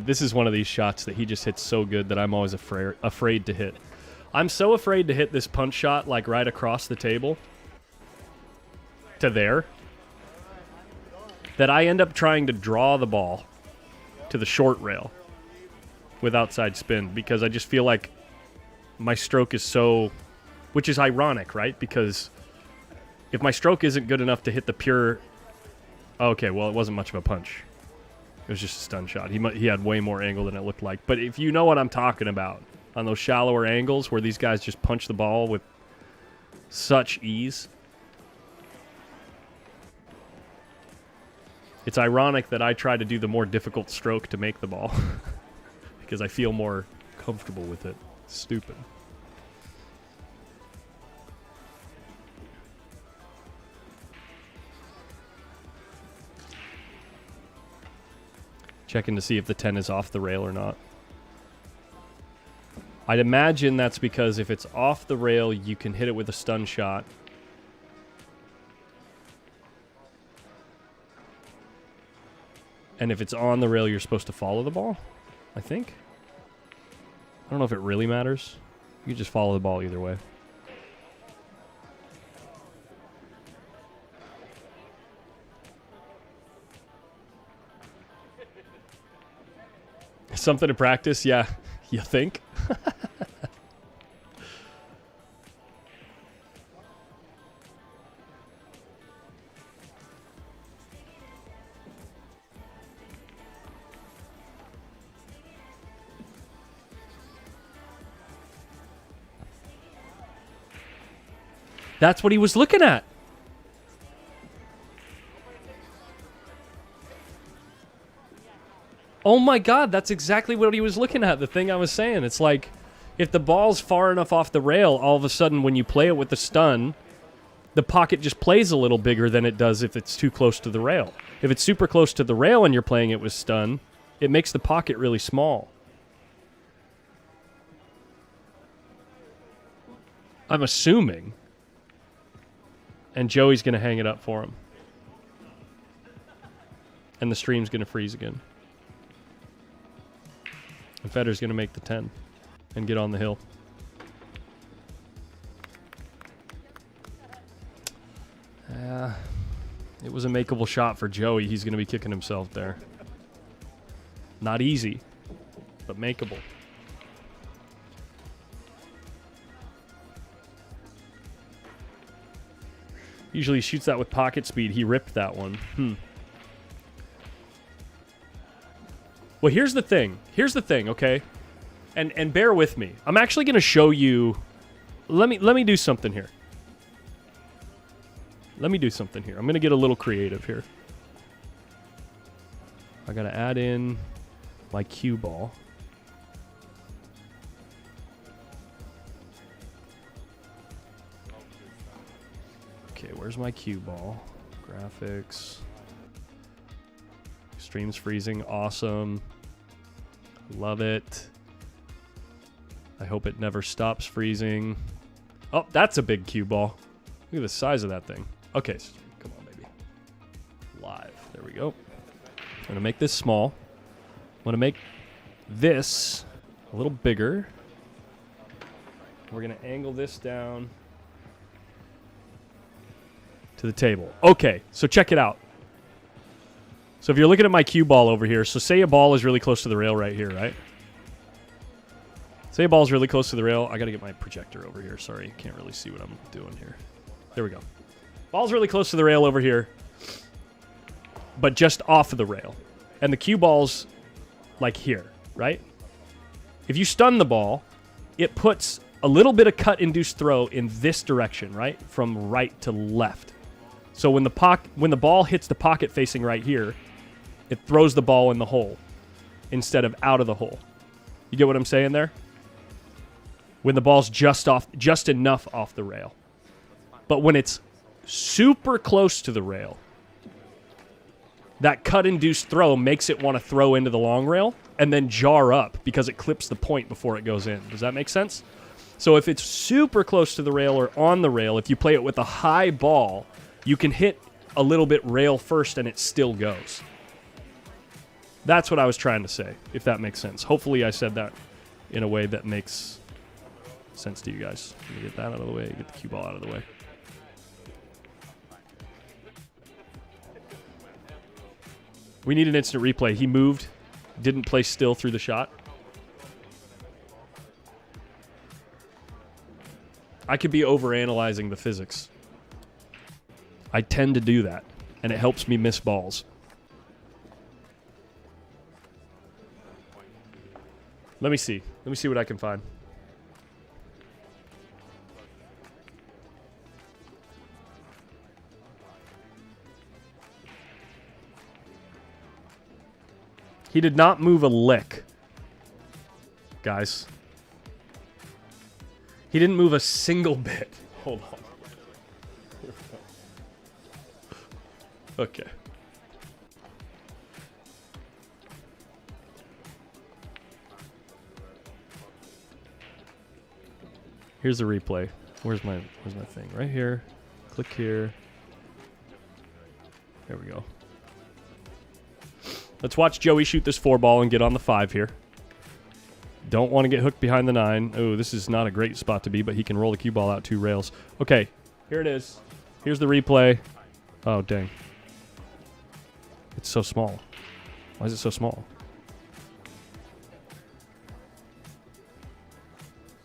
this is one of these shots that he just hits so good that I'm always afraid to hit. I'm so afraid to hit this punch shot like right across the table to there that I end up trying to draw the ball to the short rail with outside spin because I just feel like my stroke is so, which is ironic, right? Because if my stroke isn't good enough to hit the pure. Okay, well, it wasn't much of a punch. It was just a stun shot. He had way more angle than it looked like. But if you know what I'm talking about, on those shallower angles where these guys just punch the ball with such ease, it's ironic that I try to do the more difficult stroke to make the ball because I feel more comfortable with it. Stupid. Checking to see if the 10 is off the rail or not. I'd imagine that's because if it's off the rail, you can hit it with a stun shot. And if it's on the rail, you're supposed to follow the ball, I think. I don't know if it really matters. You can just follow the ball either way. Something to practice? Yeah, you think? That's what he was looking at. Oh my God, that's exactly what he was looking at. The thing I was saying. It's like, if the ball's far enough off the rail, all of a sudden when you play it with the stun, the pocket just plays a little bigger than it does if it's too close to the rail. If it's super close to the rail and you're playing it with stun, it makes the pocket really small. I'm assuming. And Joey's going to hang it up for him. And the stream's going to freeze again. And Fedor's going to make the 10 and get on the hill. It was a makeable shot for Joey. He's going to be kicking himself there. Not easy, but makeable. Usually he shoots that with pocket speed. He ripped that one. Well, here's the thing. Here's the thing, okay? And bear with me. I'm actually going to show you. Let me do something here. Let me do something here. I'm going to get a little creative here. I got to add in my cue ball. Okay, where's my cue ball? Graphics. Stream's freezing. Awesome. Love it. I hope it never stops freezing. Oh, that's a big cue ball. Look at the size of that thing. Okay, come on, baby. Live. There we go. I'm going to make this small. I'm going to make this a little bigger. We're going to angle this down to the table. Okay, so check it out. So if you're looking at my cue ball over here, so say a ball is really close to the rail right here, right? Say a ball is really close to the rail. I got to get my projector over here. Sorry, can't really see what I'm doing here. There we go. Ball's really close to the rail over here, but just off of the rail. And the cue ball's like here, right? If you stun the ball, it puts a little bit of cut-induced throw in this direction, right? From right to left. So when the ball hits the pocket facing right here, it throws the ball in the hole instead of out of the hole. You get what I'm saying there? When the ball's just enough off the rail. But when it's super close to the rail, that cut-induced throw makes it want to throw into the long rail and then jar up because it clips the point before it goes in. Does that make sense? So if it's super close to the rail or on the rail, if you play it with a high ball, you can hit a little bit rail first and it still goes. That's what I was trying to say, if that makes sense. Hopefully I said that in a way that makes sense to you guys. Let me get that out of the way, get the cue ball out of the way. We need an instant replay. He moved, didn't play still through the shot. I could be overanalyzing the physics. I tend to do that, and it helps me miss balls. Let me see. Let me see what I can find. He did not move a lick, guys. He didn't move a single bit. Hold on. Okay. Here's the replay. Where's my thing? Right here. Click here. There we go. Let's watch Joey shoot this 4-ball and get on the 5 here. Don't want to get hooked behind the 9. Oh, this is not a great spot to be, but he can roll the cue ball out 2 rails. Okay, here it is. Here's the replay. Oh, dang. It's so small. Why is it so small?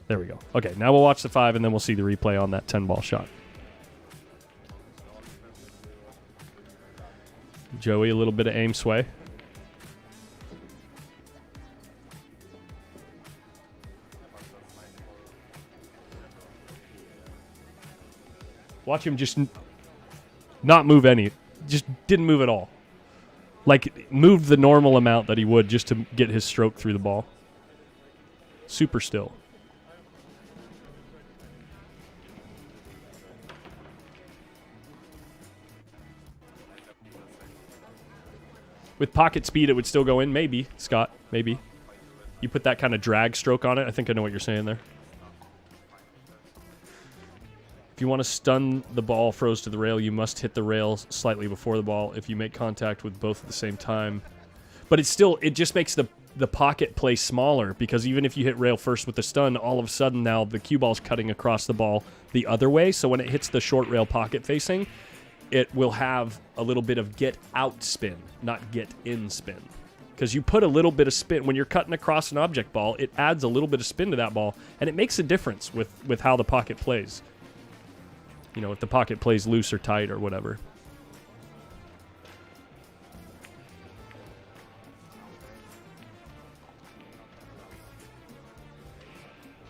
There we go. Okay, now we'll watch the 5, and then we'll see the replay on that 10-ball shot. Joey, a little bit of aim sway. Watch him just not move any. Just didn't move at all. Like, moved the normal amount that he would just to get his stroke through the ball. Super still. With pocket speed, it would still go in. Maybe, Scott. Maybe. You put that kind of drag stroke on it. I think I know what you're saying there. If you want to stun the ball froze to the rail, you must hit the rail slightly before the ball if you make contact with both at the same time. But it just makes the pocket play smaller because even if you hit rail first with the stun, all of a sudden now the cue ball's cutting across the ball the other way. So when it hits the short rail pocket facing, it will have a little bit of get out spin, not get in spin. Because you put a little bit of spin, when you're cutting across an object ball, it adds a little bit of spin to that ball, and it makes a difference with how the pocket plays. You know, if the pocket plays loose or tight or whatever.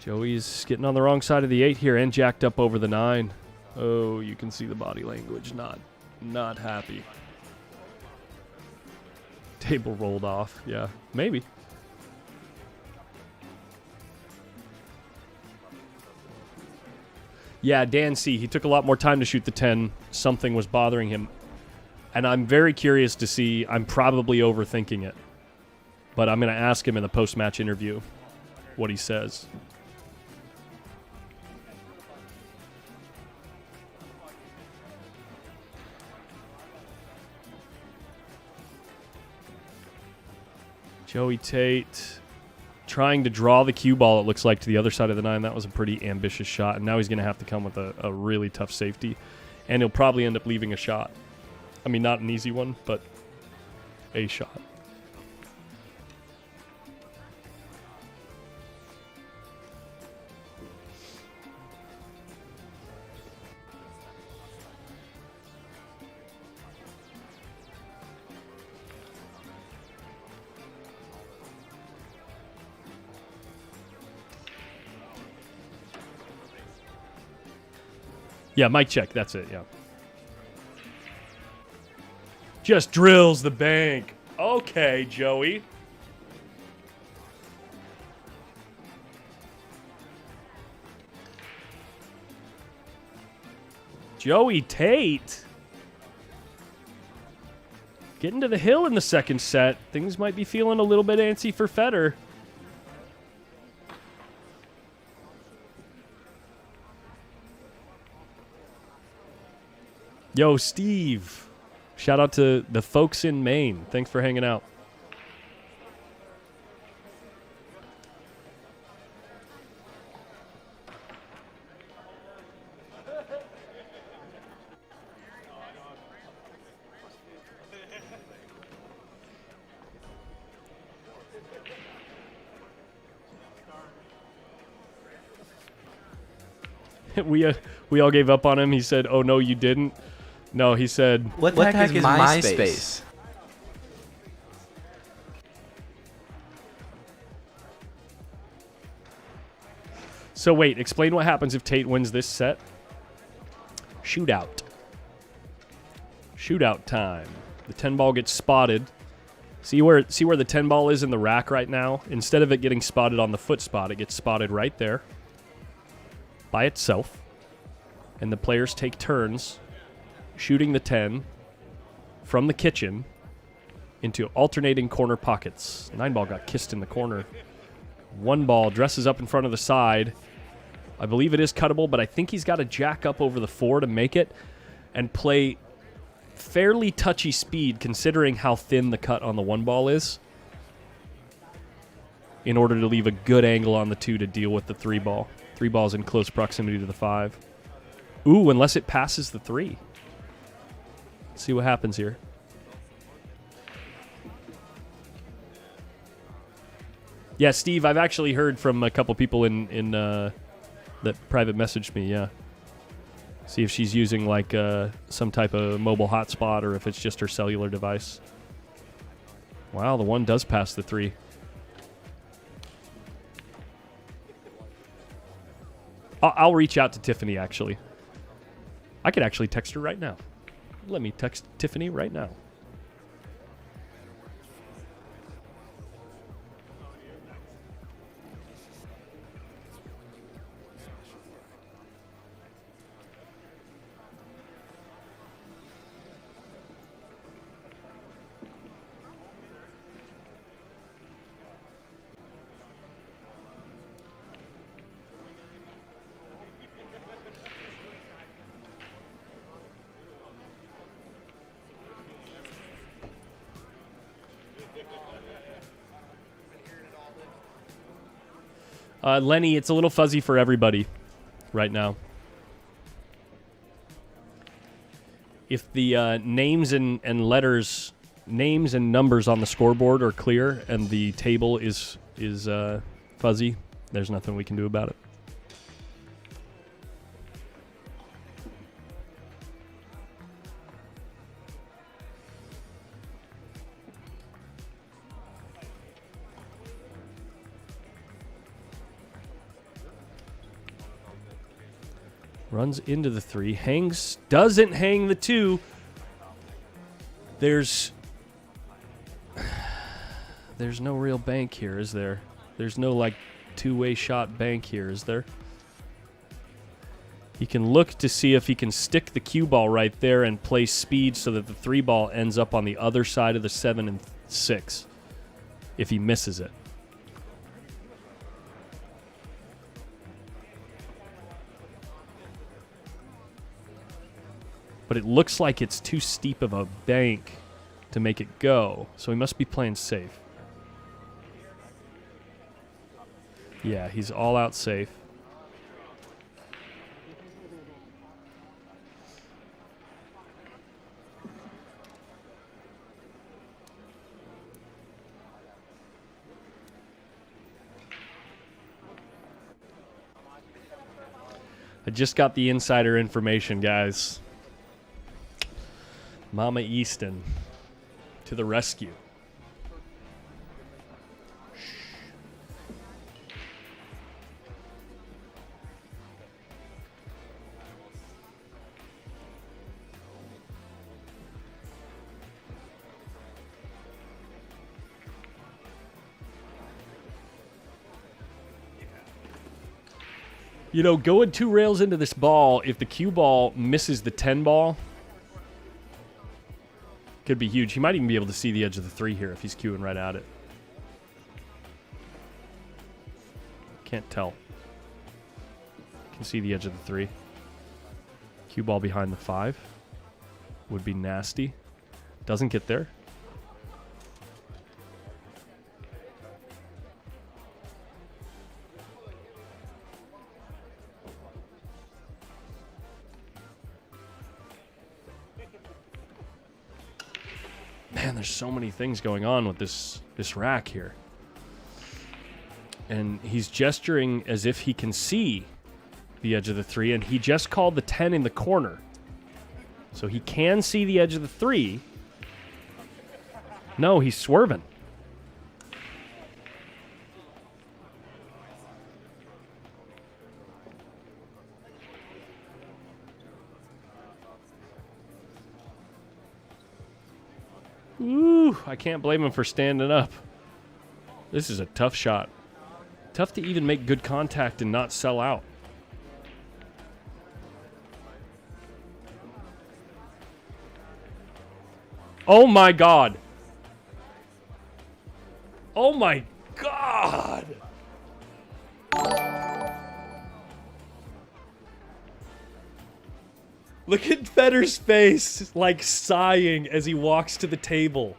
Joey's getting on the wrong side of the 8 here and jacked up over the 9. Oh, you can see the body language. Not happy. Table rolled off. Yeah, maybe. Yeah, Dan C. He took a lot more time to shoot the 10. Something was bothering him. And I'm very curious to see. I'm probably overthinking it, but I'm going to ask him in the post-match interview what he says. Joey Tate trying to draw the cue ball, it looks like, to the other side of the 9. That was a pretty ambitious shot, and now he's going to have to come with a really tough safety, and he'll probably end up leaving a shot. I mean, not an easy one, but a shot. Yeah, mic check. That's it, yeah. Just drills the bank. Okay, Joey. Joey Tate. Getting to the hill in the second set. Things might be feeling a little bit antsy for Fedor. Yo, Steve. Shout out to the folks in Maine. Thanks for hanging out. We all gave up on him. He said, "Oh no, you didn't." No, he said, What the heck is MySpace? So wait, explain what happens if Tate wins this set. Shootout. Shootout time. The 10 ball gets spotted. See where the 10 ball is in the rack right now? Instead of it getting spotted on the foot spot, it gets spotted right there by itself. And the players take turns shooting the 10 from the kitchen into alternating corner pockets. 9 ball got kissed in the corner. 1 ball dresses up in front of the side. I believe it is cuttable, but I think he's got to jack up over the 4 to make it and play fairly touchy speed considering how thin the cut on the 1 ball is in order to leave a good angle on the 2 to deal with the 3 ball. 3 ball's in close proximity to the 5. Ooh, unless it passes the 3. Let's see what happens here. Yeah, Steve, I've actually heard from a couple people in that private messaged me, yeah. See if she's using like some type of mobile hotspot or if it's just her cellular device. Wow, the 1 does pass the 3. I'll reach out to Tiffany, actually. I could actually text her right now. Let me text Tiffany right now. Lenny, it's a little fuzzy for everybody right now. If the names and letters, names and numbers on the scoreboard are clear and the table is fuzzy, there's nothing we can do about it. Runs into the 3, hangs, doesn't hang the 2. There's no real bank here, is there? There's no like two-way shot bank here, is there? He can look to see if he can stick the cue ball right there and play speed so that the 3 ball ends up on the other side of the 7 and 6 if he misses it. But it looks like it's too steep of a bank to make it go, so he must be playing safe. Yeah, he's all out safe. I just got the insider information, guys. Mama Easton to the rescue. You know, going 2 rails into this ball, if the cue ball misses the 10 ball, could be huge. He might even be able to see the edge of the 3 here if he's cueing right at it. Can't tell. Can see the edge of the 3. Cue ball behind the 5 would be nasty. Doesn't get there. Man, there's so many things going on with this rack here. And he's gesturing as if he can see the edge of the 3, and he just called the 10 in the corner. So he can see the edge of the 3. No, he's swerving. Ooh, I can't blame him for standing up. This is a tough shot. Tough to even make good contact and not sell out. Oh my God. Oh my God. Look at Fedor's face, like sighing as he walks to the table.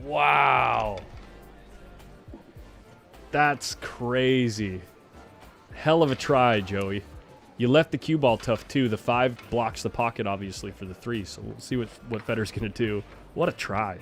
Wow. That's crazy. Hell of a try, Joey. You left the cue ball tough, too. The 5 blocks the pocket, obviously, for the 3, so we'll see what Fedor's going to do. What a try.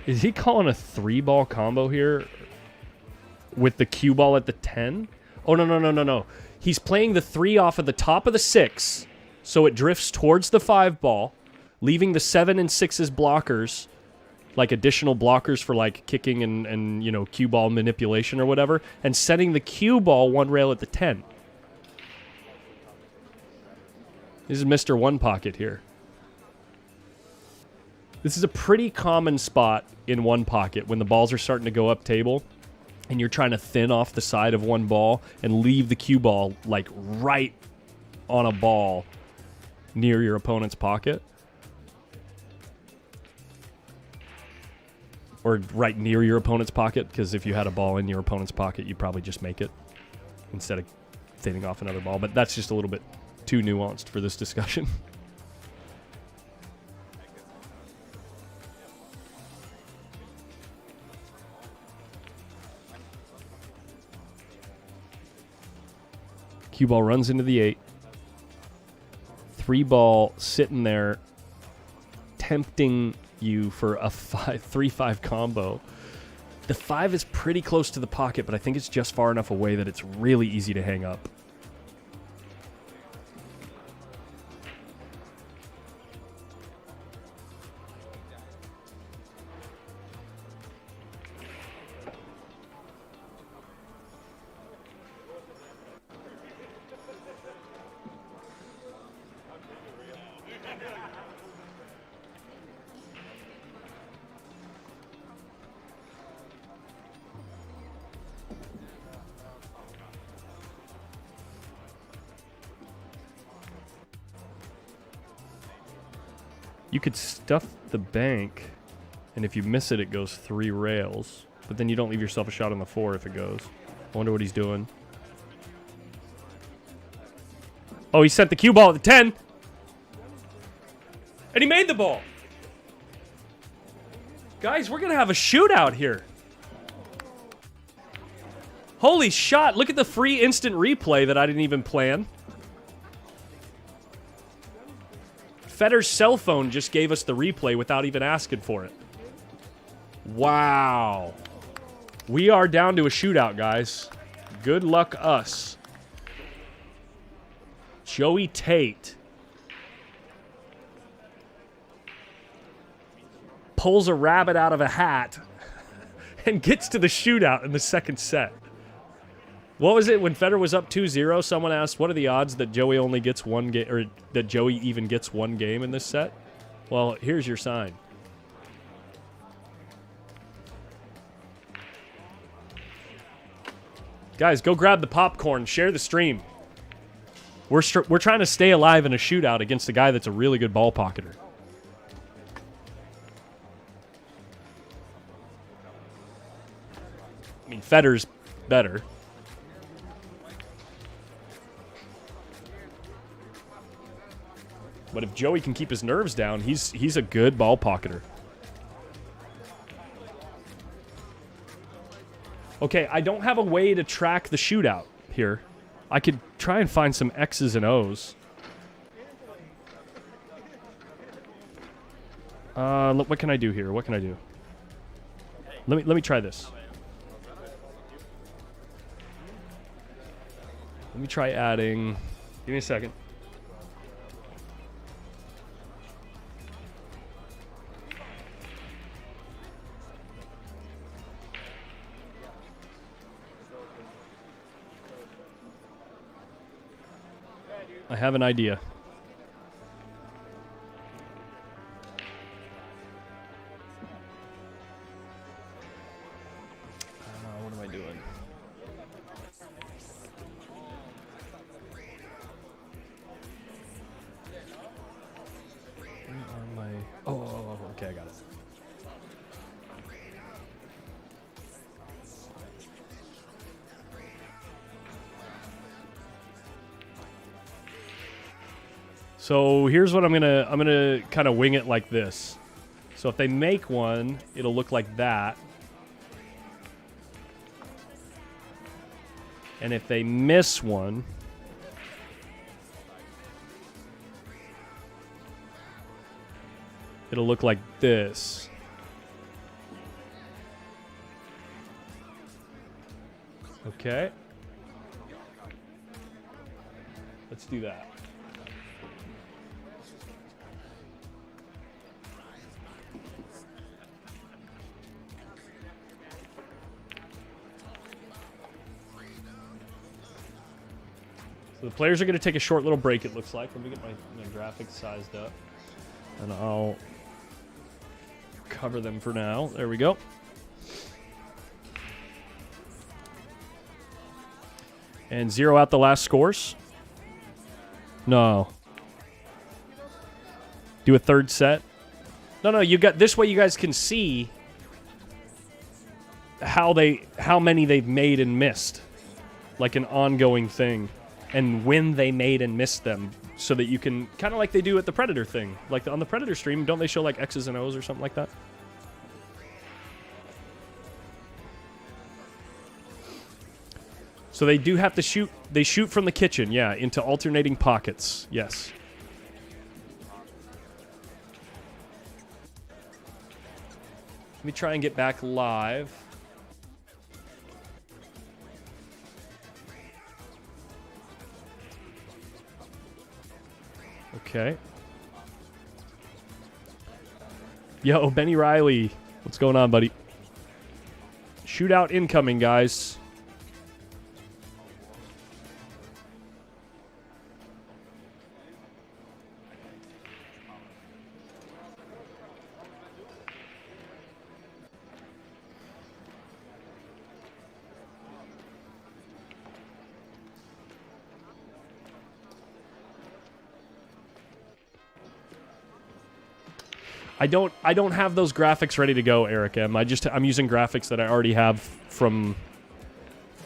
Is he calling a 3-ball combo here with the cue ball at the 10? Oh, no. He's playing the 3 off of the top of the 6, so it drifts towards the 5 ball, leaving the 7 and 6's blockers, like additional blockers for like kicking and you know, cue ball manipulation or whatever, and setting the cue ball 1 rail at the 10. This is Mr. One Pocket here. This is a pretty common spot in one pocket when the balls are starting to go up table and you're trying to thin off the side of one ball and leave the cue ball like right on a ball near your opponent's pocket. Or right near your opponent's pocket, because if you had a ball in your opponent's pocket, you'd probably just make it instead of thinning off another ball. But that's just a little bit too nuanced for this discussion. Cue ball runs into the 8. 3 ball sitting there, tempting you for a 3-5 combo. The 5 is pretty close to the pocket, but I think it's just far enough away that it's really easy to hang up. You could stuff the bank, and if you miss it, it goes 3 rails. But then you don't leave yourself a shot on the 4 if it goes. I wonder what he's doing. Oh, he sent the cue ball at the 10. And he made the ball. Guys, we're going to have a shootout here. Holy shot. Look at the free instant replay that I didn't even plan. Fedor's cell phone just gave us the replay without even asking for it. Wow. We are down to a shootout, guys. Good luck us. Joey Tate pulls a rabbit out of a hat and gets to the shootout in the second set. What was it when Fedor was up 2-0? Someone asked, what are the odds that Joey only gets one game, or that Joey even gets one game in this set? Well, here's your sign. Guys, go grab the popcorn, share the stream. We're trying to stay alive in a shootout against a guy that's a really good ball pocketer. I mean, Fedor's better. But if Joey can keep his nerves down, he's a good ball pocketer. Okay, I don't have a way to track the shootout here. I could try and find some X's and O's. Look, what can I do here? What can I do? Let me try this. Let me try adding. Give me a second. I have an idea. What am I doing? Where are my... Oh, okay, I got it. So here's what I'm gonna kind of wing it like this. So if they make one, it'll look like that. And if they miss one, it'll look like this. Okay. Let's do that. So the players are going to take a short little break, it looks like. Let me get my graphics sized up. And I'll cover them for now. There we go. And zero out the last scores. No. Do a third set. No, you got this way you guys can see how many they've made and missed. Like an ongoing thing. And when they made and missed them, so that you can, kind of like they do at the Predator thing. Like on the Predator stream, don't they show like X's and O's or something like that? So they do have to shoot, they shoot from the kitchen, yeah, into alternating pockets, yes. Let me try and get back live. Okay. Yo, Benny Riley. What's going on, buddy? Shootout incoming, guys. I don't have those graphics ready to go, Eric M. I'm using graphics that I already have from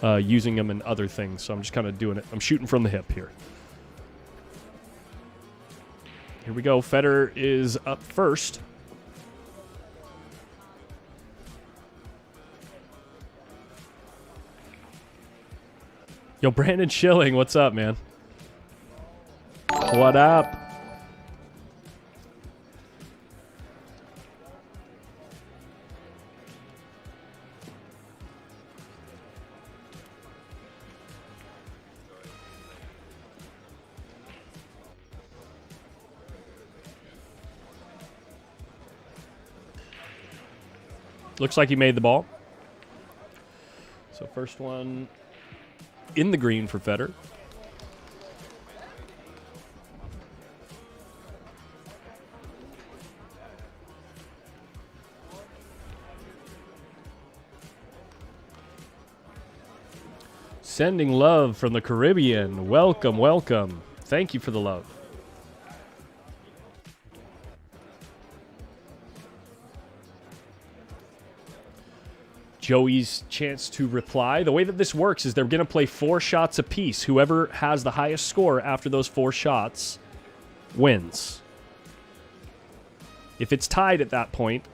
using them in other things. So I'm just kind of doing it. I'm shooting from the hip here. Here we go. Fedor is up first. Yo, Brandon Schilling, what's up, man? What up? Looks like he made the ball. So first one in the green for Fedor. Sending love from the Caribbean. Welcome, welcome. Thank you for the love. Joey's chance to reply. The way that this works is they're going to play 4 shots apiece. Whoever has the highest score after those 4 shots wins. If it's tied at that point,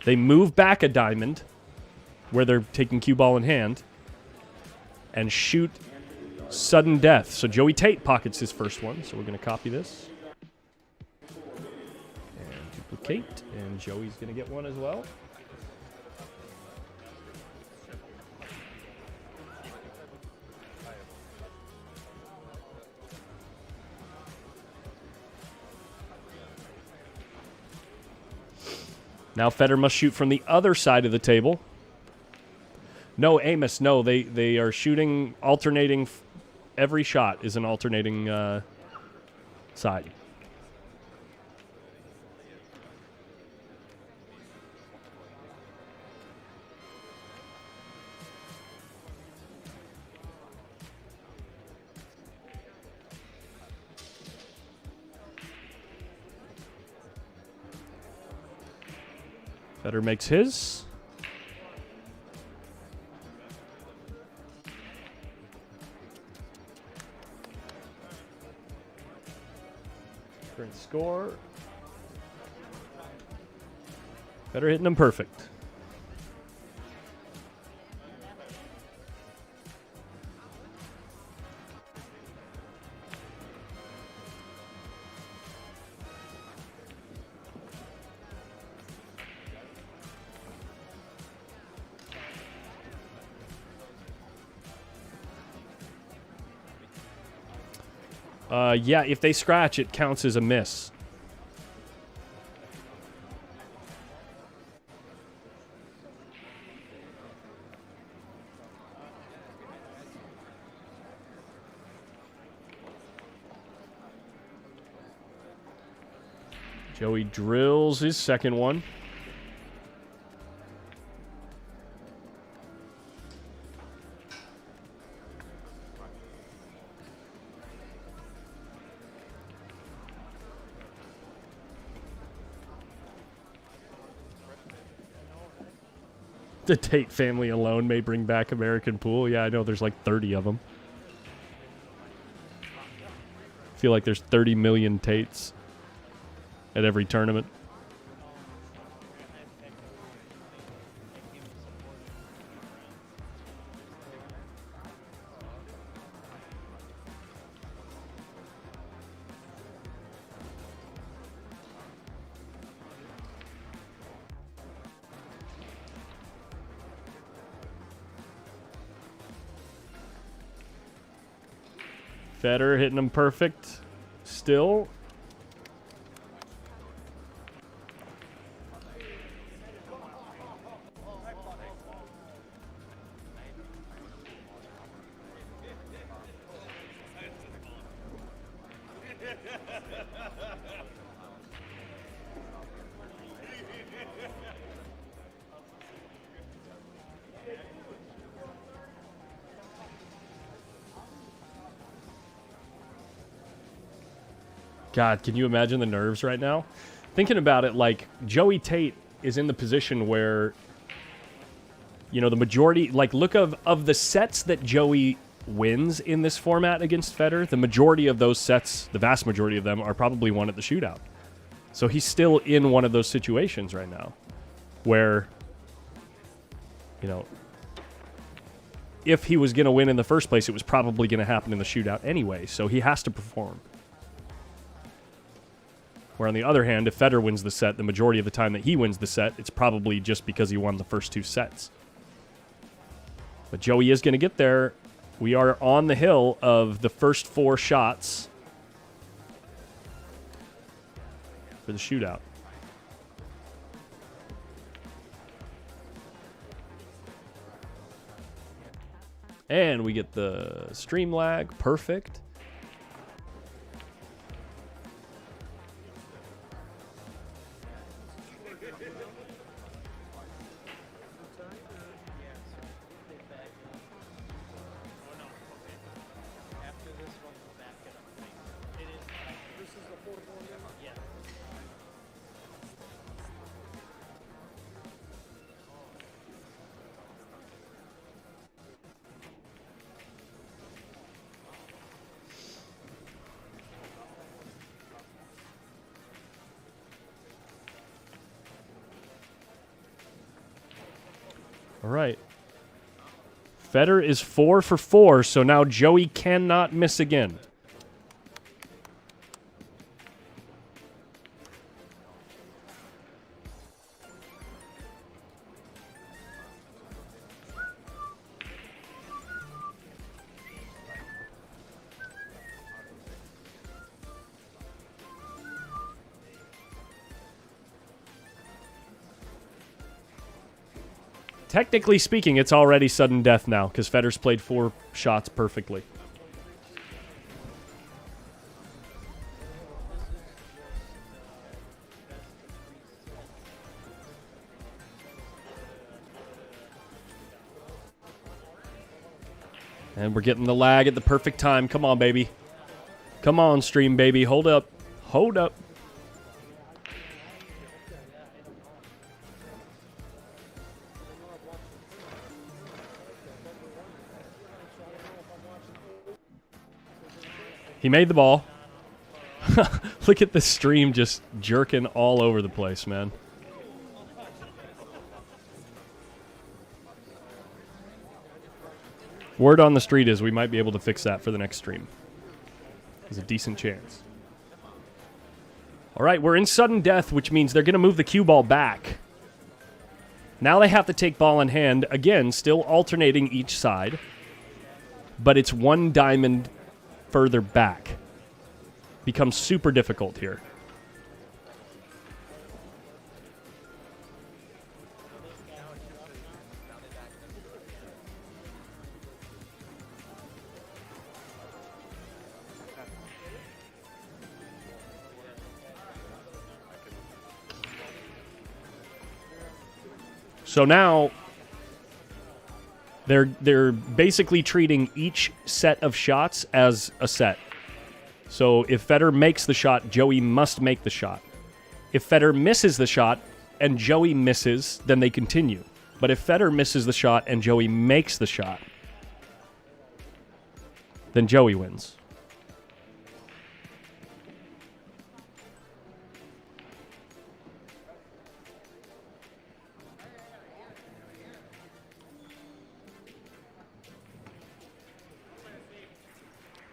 they move back a diamond where they're taking cue ball in hand and shoot sudden death. So Joey Tate pockets his first one. So we're going to copy this and duplicate. And Joey's going to get one as well. Now Fedor must shoot from the other side of the table. No, Amos, no. They are shooting, alternating. Every shot is an alternating side. Fedor makes his. Current score. Fedor hitting him perfect. Yeah, if they scratch, it counts as a miss. Joey drills his second one. The Tate family alone may bring back American pool. Yeah, I know there's like 30 of them. I feel like there's 30 million Tates at every tournament. Fedor hitting him perfect. Still. God, can you imagine the nerves right now? thinking about it, like, Joey Tate is in the position where, you know, the majority, like, look of the sets that Joey wins in this format against Federer, the majority of those sets, the vast majority of them, are probably won at the shootout. So he's still in one of those situations right now where, you know, if he was going to win in the first place, it was probably going to happen in the shootout anyway, so he has to perform. Where on the other hand, if Federer wins the set, the majority of the time that he wins the set, it's probably just because he won the first 2 sets. But Joey is going to get there. We are on the hill of the first 4 shots for the shootout. And we get the stream lag. Perfect. All right. Federer is 4 for 4, so now Joey cannot miss again. Technically speaking, it's already sudden death now because Federer's played 4 shots perfectly. And we're getting the lag at the perfect time. Come on, baby. Come on, stream, baby. Hold up. Hold up. He made the ball. Look at the stream just jerking all over the place, man. Word on the street is we might be able to fix that for the next stream. There's a decent chance. All right, we're in sudden death, which means they're going to move the cue ball back. Now they have to take ball in hand. Again, still alternating each side. But it's 1 diamond further back. Becomes super difficult here. So now they're basically treating each set of shots as a set. So if Federer makes the shot, Joey must make the shot. If Federer misses the shot and Joey misses, then they continue. But if Federer misses the shot and Joey makes the shot, then Joey wins.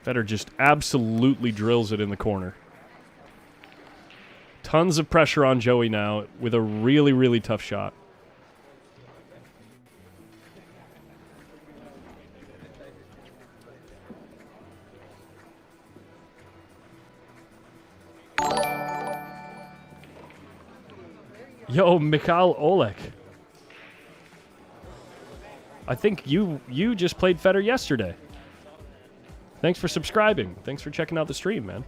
Federer just absolutely drills it in the corner. Tons of pressure on Joey now with a really, really tough shot. Yo, Mikhail Oleg. I think you just played Federer yesterday. Thanks for subscribing. Thanks for checking out the stream, man.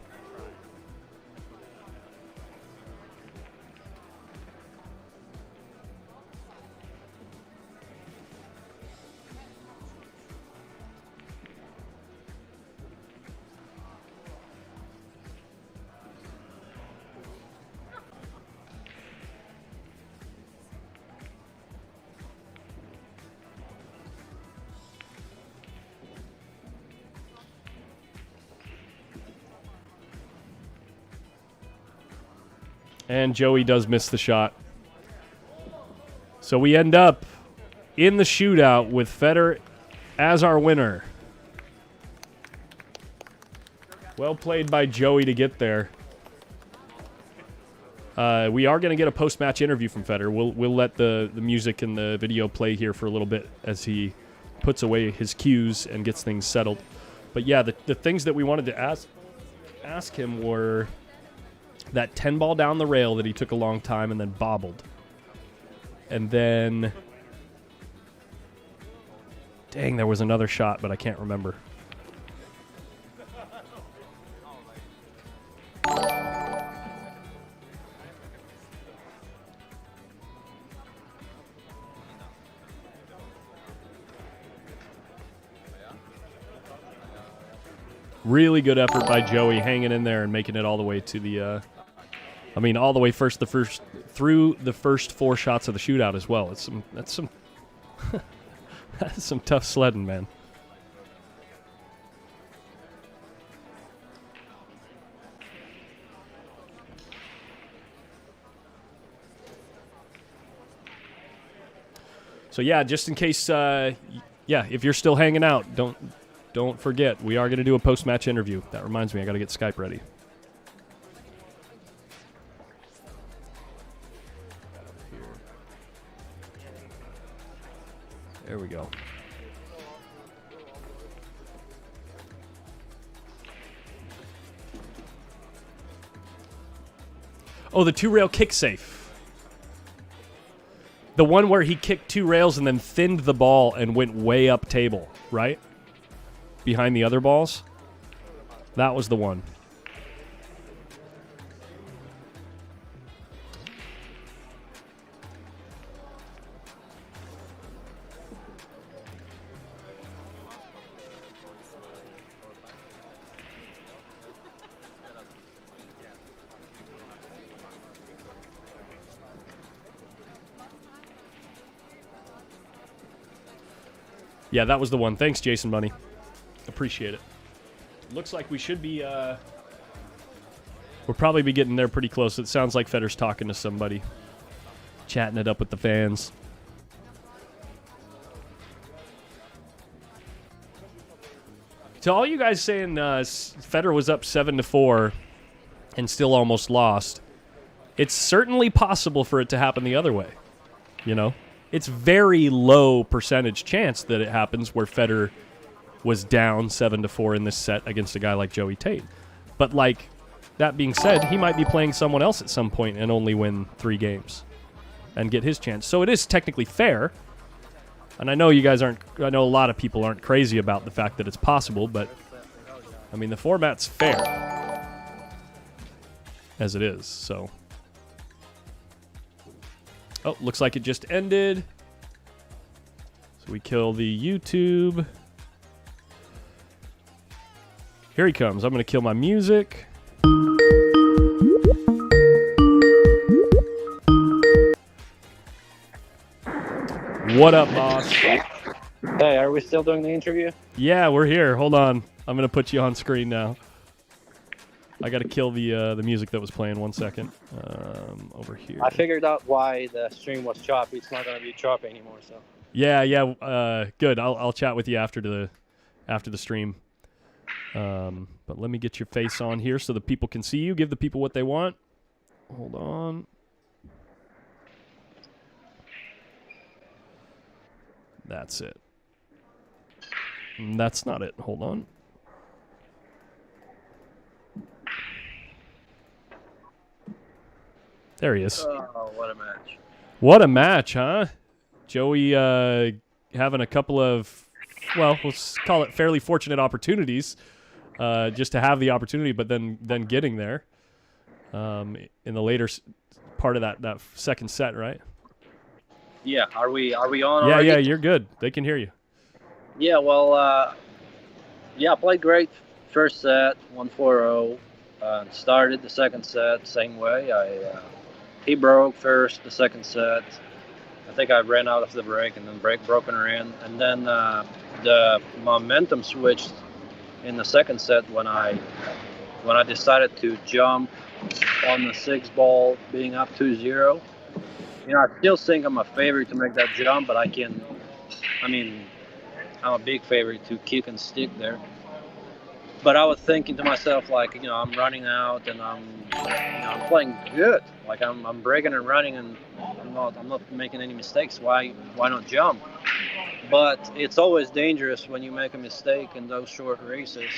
And Joey does miss the shot. So we end up in the shootout with Fedor as our winner. Well played by Joey to get there. We are going to get a post-match interview from Fedor. We'll let the music and the video play here for a little bit as he puts away his cues and gets things settled. But yeah, the things that we wanted to ask him were that 10 ball down the rail that he took a long time and then bobbled. And then... Dang, there was another shot, but I can't remember. Really good effort by Joey, hanging in there and making it all the way to the, all the way through the first 4 shots of the shootout as well. That's some tough sledding, man. So yeah, just in case, if you're still hanging out, don't forget, we are going to do a post-match interview. That reminds me, I got to get Skype ready. There we go. Oh, the 2-rail kick safe. The one where he kicked 2 rails and then thinned the ball and went way up table, right? Behind the other balls. That was the one. Yeah, that was the one. Thanks, Jason Bunny. Appreciate it. Looks like we should be, we'll probably be getting there pretty close. It sounds like Fedor's talking to somebody. Chatting it up with the fans. To all you guys saying Fedor was up 7-4 and still almost lost, it's certainly possible for it to happen the other way. You know? It's very low percentage chance that it happens where Fedor was down 7-4 in this set against a guy like Joey Tate. But like that being said, he might be playing someone else at some point and only win 3 games and get his chance. So it is technically fair. And I know you guys aren't, I know a lot of people aren't crazy about the fact that it's possible, but I mean, the format's fair as it is, so. Oh, looks like it just ended. So we kill the YouTube. Here he comes. I'm going to kill my music. What up, boss? Hey, are we still doing the interview? Yeah, we're here. Hold on. I'm going to put you on screen now. I got to kill the music that was playing. 1 second. Over here. I figured out why the stream was choppy. It's not going to be choppy anymore. So. Yeah. Good. I'll chat with you after the stream. But let me get your face on here so the people can see you. Give the people what they want. Hold on. That's it. That's not it. Hold on. There he is. Oh, what a match. What a match, huh? Joey having a couple of, well, let's call it fairly fortunate opportunities just to have the opportunity, but then getting there in the later part of that second set, right? Yeah, are we on? Yeah, already? yeah, you're good. They can hear you. Yeah, well, played great first set, 1-4-0. Started the second set same way. He broke first the second set. I think I ran out of the break and then broken her in. And then the momentum switched in the second set when I decided to jump on the 6 ball, being up 2-0. I still think I'm a favorite to make that jump, but I'm a big favorite to kick and stick there. But I was thinking to myself, like, I'm running out and I'm playing good. Like I'm breaking and running, and I'm not making any mistakes. Why not jump? But it's always dangerous when you make a mistake in those short races.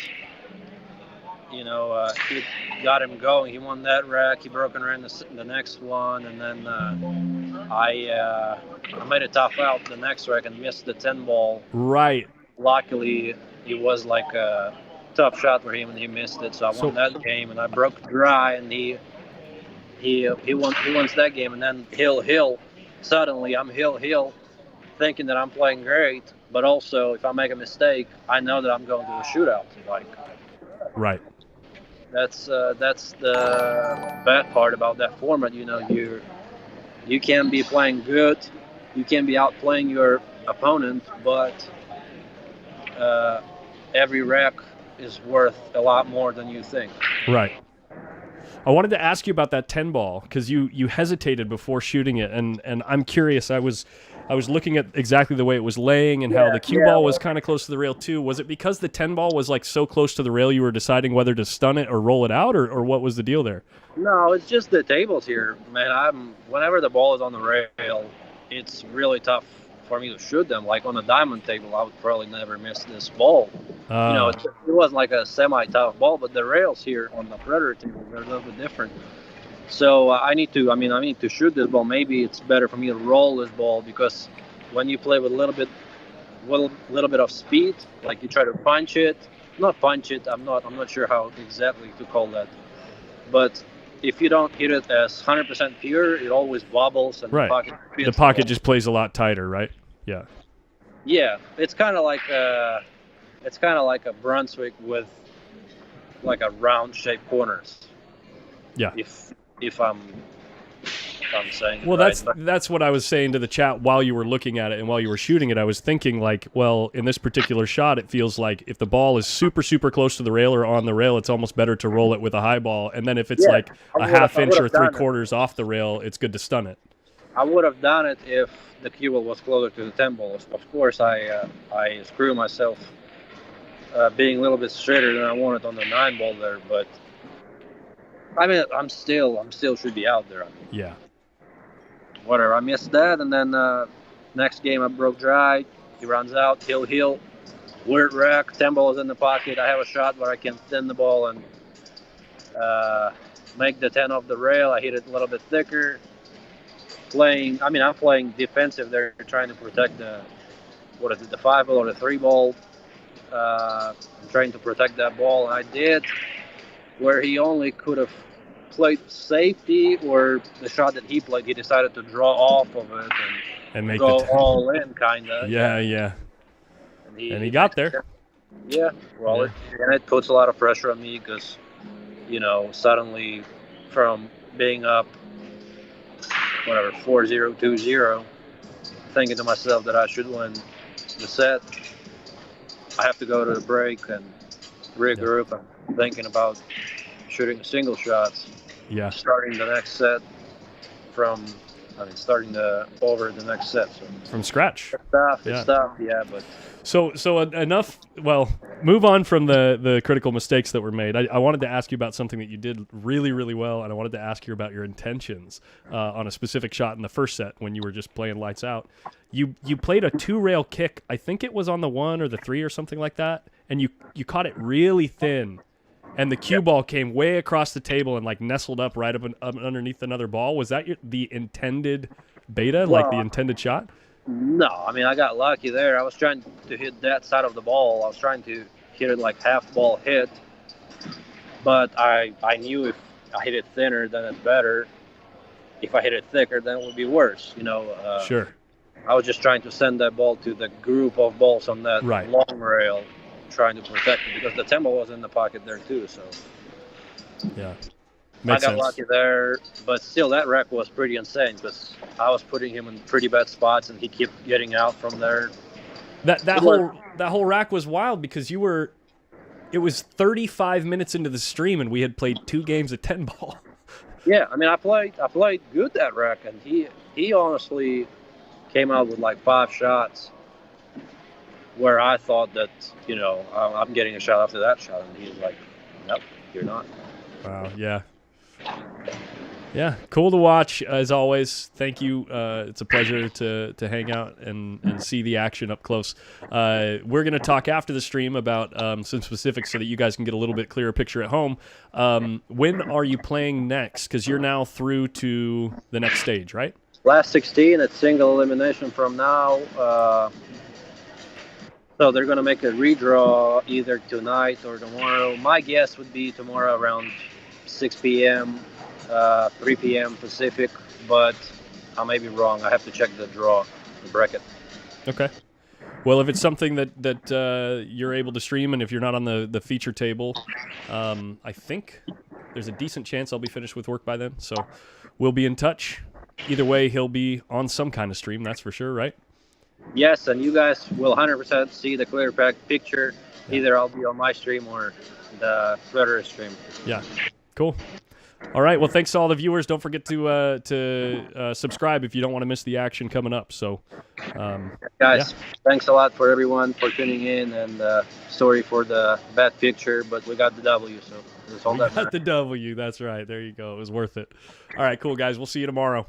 It got him going. He won that rack. He broke and ran the next one, and then I made a tough out the next rack and missed the 10 ball. Right. Luckily, it was like a tough shot for him, and he missed it. So I won that game, and I broke dry, and he wins that game, and then hill. Suddenly, I'm hill, thinking that I'm playing great, but also if I make a mistake, I know that I'm going to a shootout. Right. That's the bad part about that format. You can be playing good, you can be outplaying your opponent, but every rack is worth a lot more than you think. Right. I wanted to ask you about that 10 ball because you hesitated before shooting it, and I'm curious. I was looking at exactly the way it was laying and how the cue ball was kind of close to the rail too. Was it because the 10 ball was like so close to the rail you were deciding whether to stun it or roll it out, or what was the deal there? No, it's just the tables here, man. Whenever the ball is on the rail, it's really tough for me to shoot them. Like on a diamond table, I would probably never miss this ball. It wasn't like a semi-tough ball, but the rails here on the Predator table are a little bit different. So I need to shoot this ball. Maybe it's better for me to roll this ball, because when you play with a little bit of speed, like you try to punch it, not punch it. I'm not sure how exactly to call that, but if you don't hit it as 100% pure, it always wobbles, and right. The pocket just plays a lot tighter, right? Yeah. Yeah, it's kind of like a Brunswick with like a round-shaped corners. Yeah. If I'm saying. Well, right. that's what I was saying to the chat while you were looking at it and while you were shooting it. I was thinking, like, well, in this particular shot, it feels like if the ball is super, super close to the rail or on the rail, it's almost better to roll it with a high ball. And then if it's like a half inch or 3/4 off the rail, it's good to stun it. I would have done it if the cue ball was closer to the 10 ball. Of course, I screw myself being a little bit straighter than I wanted on the 9 ball there, but I'm still should be out there. Yeah. Whatever. I missed that, and then next game I broke dry. He runs out, hill, weird rack, 10 ball is in the pocket. I have a shot where I can thin the ball and make the 10 off the rail. I hit it a little bit thicker. I'm playing defensive there, trying to protect the 5 ball or the 3 ball. I'm trying to protect that ball, and I did. Where he only could have played safety, or the shot that he played, he decided to draw off of it and make go all in, kind of. Yeah. And he got there. Yeah, well, and it puts a lot of pressure on me because, suddenly from being up, 4-0, 2-0, thinking to myself that I should win the set, I have to go to the break and regroup and thinking about shooting single shots. Yeah. Starting the next set over the next set. So. From scratch. It's tough, but. So enough. Well, move on from the critical mistakes that were made. I wanted to ask you about something that you did really, really well, and I wanted to ask you about your intentions on a specific shot in the first set when you were just playing lights out. You played a 2-rail kick. I think it was on the 1 or the 3 or something like that, and you caught it really thin, and the cue ball came way across the table and like nestled up right up underneath another ball. Was that the intended beta, like the intended shot? No, I got lucky there. I was trying to hit that side of the ball. I was trying to hit it like half ball hit, but I knew if I hit it thinner, then it's better. If I hit it thicker, then it would be worse. Sure. I was just trying to send that ball to the group of balls on that long rail, trying to protect it, because the 10 ball was in the pocket there too. So yeah. I got lucky there, but still that rack was pretty insane because I was putting him in pretty bad spots and he kept getting out from there. That whole rack was wild because it was 35 minutes into the stream and we had played 2 games of 10 ball. Yeah, I mean, I played good that wreck, and he honestly came out with like 5 shots where I thought that, I'm getting a shot after that shot, and he's like, nope, you're not. Wow, yeah. Yeah, cool to watch as always. Thank you. It's a pleasure to hang out and see the action up close. We're going to talk after the stream about some specifics so that you guys can get a little bit clearer picture at home. When are you playing next? Because you're now through to the next stage, right? Last 16, it's single elimination from now. So they're going to make a redraw either tonight or tomorrow. My guess would be tomorrow around 6 p.m., 3 p.m. Pacific, but I may be wrong. I have to check the bracket. Okay. Well, if it's something that you're able to stream, and if you're not on the feature table, I think there's a decent chance I'll be finished with work by then. So we'll be in touch. Either way, he'll be on some kind of stream, that's for sure, right? Yes, and you guys will 100% see the clear picture. Either I'll be on my stream or the Fedor stream. Yeah, cool. All right, well, thanks to all the viewers. Don't forget to subscribe if you don't want to miss the action coming up. So, guys, thanks a lot for everyone for tuning in, and sorry for the bad picture, but we got the W, so that's all that matters. Got the W, that's right. There you go. It was worth it. All right, cool, guys. We'll see you tomorrow.